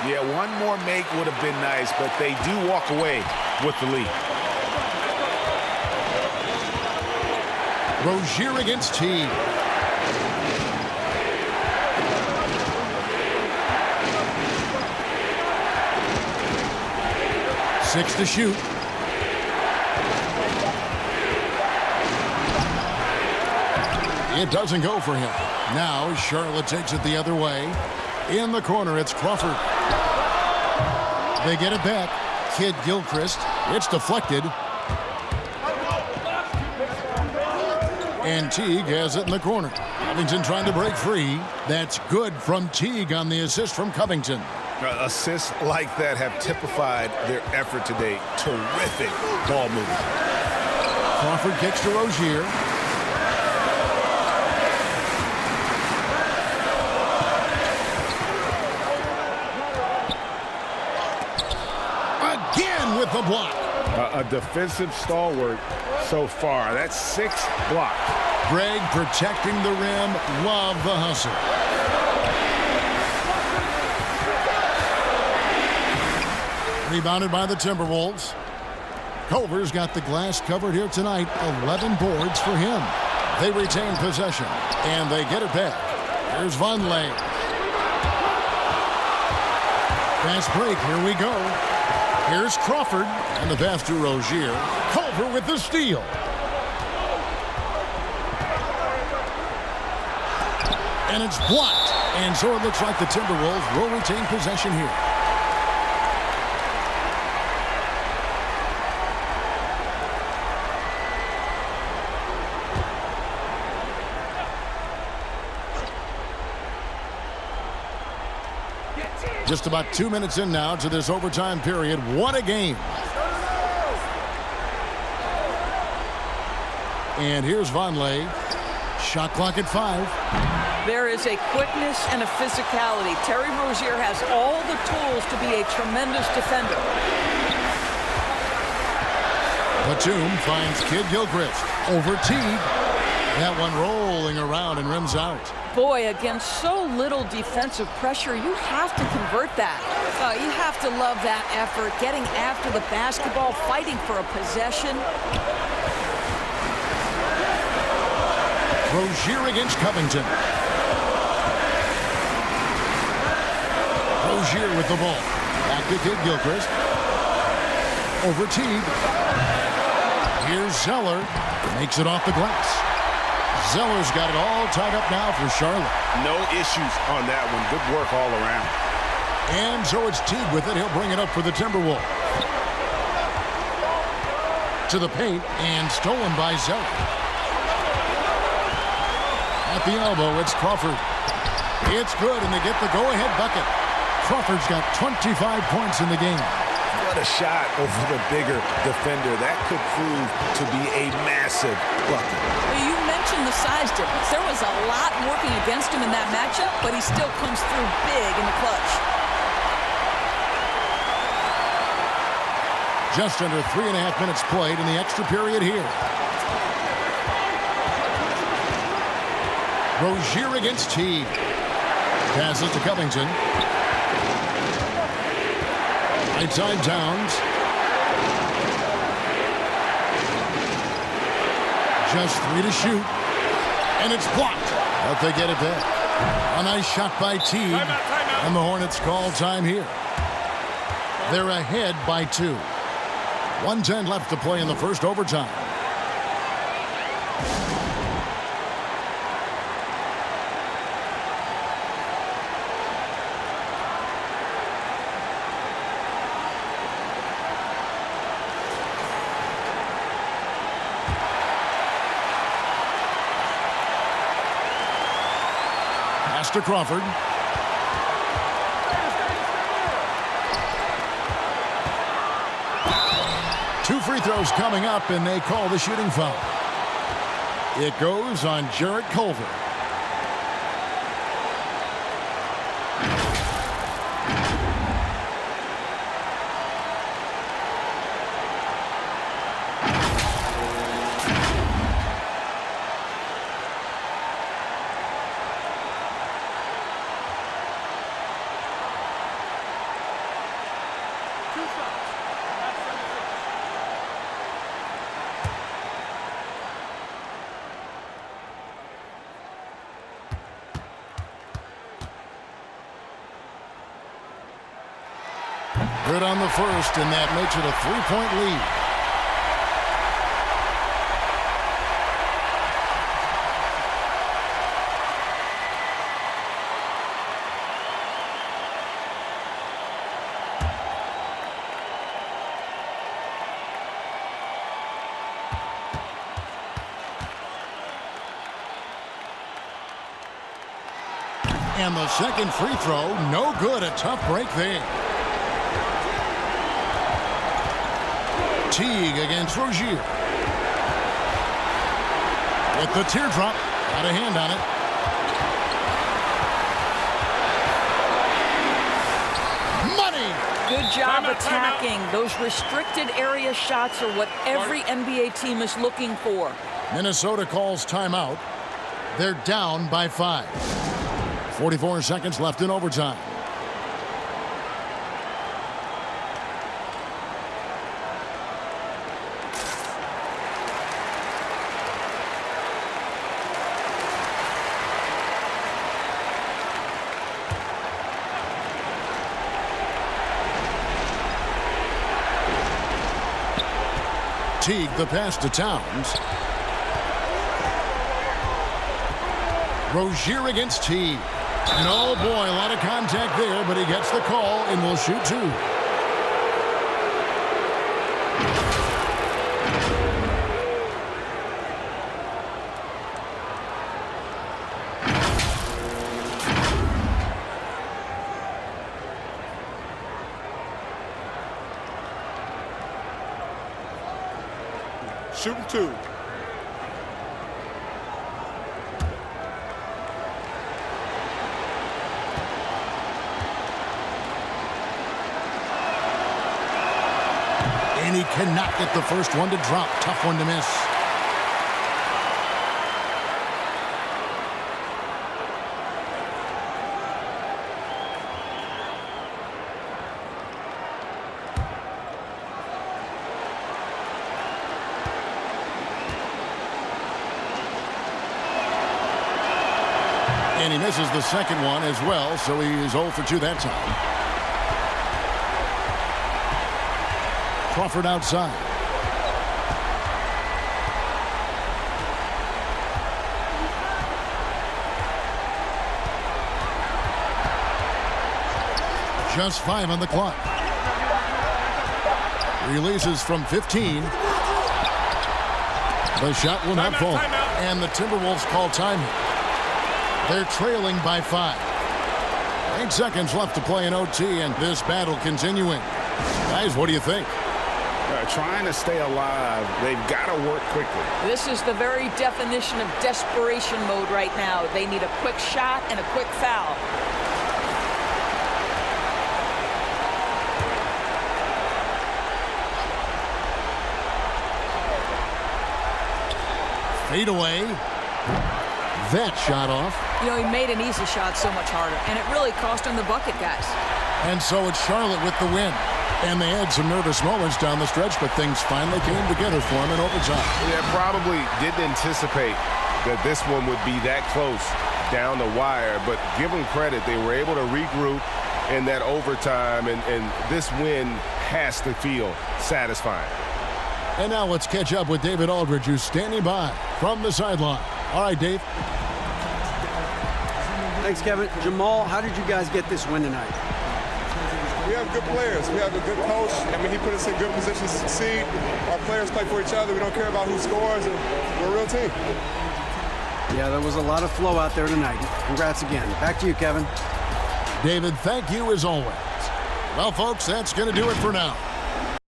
Yeah, one more make would have been nice, but they do walk away with the lead. Rozier against Teague. Six to shoot. It doesn't go for him. Now Charlotte takes it the other way. In the corner, it's Crawford. They get it back. Kidd-Gilchrist. It's deflected. And Teague has it in the corner. Covington trying to break free. That's good from Teague on the assist from Covington. Assists like that have typified their effort today. Terrific ball movement. Crawford kicks to Rozier. Again with the block. A defensive stalwart so far. That's 6 blocks. Greg protecting the rim. Love the hustle. Rebounded by the Timberwolves. Culver's got the glass covered here tonight. 11 boards for him. They retain possession, and they get it back. Here's Vonleh. Fast break. Here we go. Here's Crawford, and the pass to Rozier. Culver with the steal. And it's blocked. And so it looks like the Timberwolves will retain possession here. Just about 2 minutes in now to this overtime period. What a game. And here's Vonleh. Shot clock at 5. There is a quickness and a physicality. Terry Rozier has all the tools to be a tremendous defender. Batum finds Kid Gilchrist over Teague. That one rolling around and rims out. Boy, against so little defensive pressure, you have to convert that. You have to love that effort, getting after the basketball, fighting for a possession. Rozier against Covington. Rozier with the ball. Back to Kid Gilchrist. Over Teague. Here's Zeller. Makes it off the glass. Zeller's got it all tied up now for Charlotte. No issues on that one. Good work all around. And so it's Teague with it. He'll bring it up for the Timberwolves. To the paint and stolen by Zeller. At the elbow, it's Crawford. It's good, and they get the go-ahead bucket. Crawford's got 25 points in the game. What a shot over the bigger defender. That could prove to be a massive bucket. You mentioned the size difference. There was a lot working against him in that matchup, but he still comes through big in the clutch. Just under 3.5 minutes played in the extra period here. Rozier against Teague. Passes to Covington. Right side Towns. Just 3 to shoot. And it's blocked. But they get it back. A nice shot by Teague. Timeout. And the Hornets call time here. They're ahead by 2. 1:10 left to play in the first overtime. Pass to Crawford. Two free throws coming up, and they call the shooting foul. It goes on Jarrett Culver. Good on the first, and that makes it a 3-point lead. And the second free throw, no good. A tough break there. Teague against Rozier. With the teardrop. Got a hand on it. Good job attacking. Those restricted area shots are what every NBA team is looking for. Minnesota calls timeout. They're down by 5. 44 seconds left in overtime. Teague, the pass to Towns. Rozier against Teague. And oh boy, a lot of contact there, but he gets the call and will shoot 2. Shooting 2. And he cannot get the first one to drop. Tough one to miss. And he misses the second one as well, so he is 0 for 2 that time. Crawford outside. Just 5 on the clock. Releases from 15. The shot will not fall. And the Timberwolves call time. They're trailing by 5. 8 seconds left to play in OT, and this battle continuing. Guys, what do you think? Trying to stay alive. They've got to work quickly. This is the very definition of desperation mode right now. They need a quick shot and a quick foul. Fade away. That shot off. You know, he made an easy shot so much harder, and it really cost him the bucket, guys. And so it's Charlotte with the win. And they had some nervous moments down the stretch, but things finally came together for them in overtime. Yeah, probably didn't anticipate that this one would be that close down the wire, but give them credit. They were able to regroup in that overtime, and this win has to feel satisfying. And now let's catch up with David Aldridge, who's standing by from the sideline. All right, Dave. Thanks, Kevin. Jamal, how did you guys get this win tonight? We have good players. We have a good coach. I mean, he put us in good positions to succeed. Our players play for each other. We don't care about who scores, and we're a real team. Yeah, there was a lot of flow out there tonight. Congrats again. Back to you, Kevin. David, thank you as always. Well, folks, that's going to do it for now.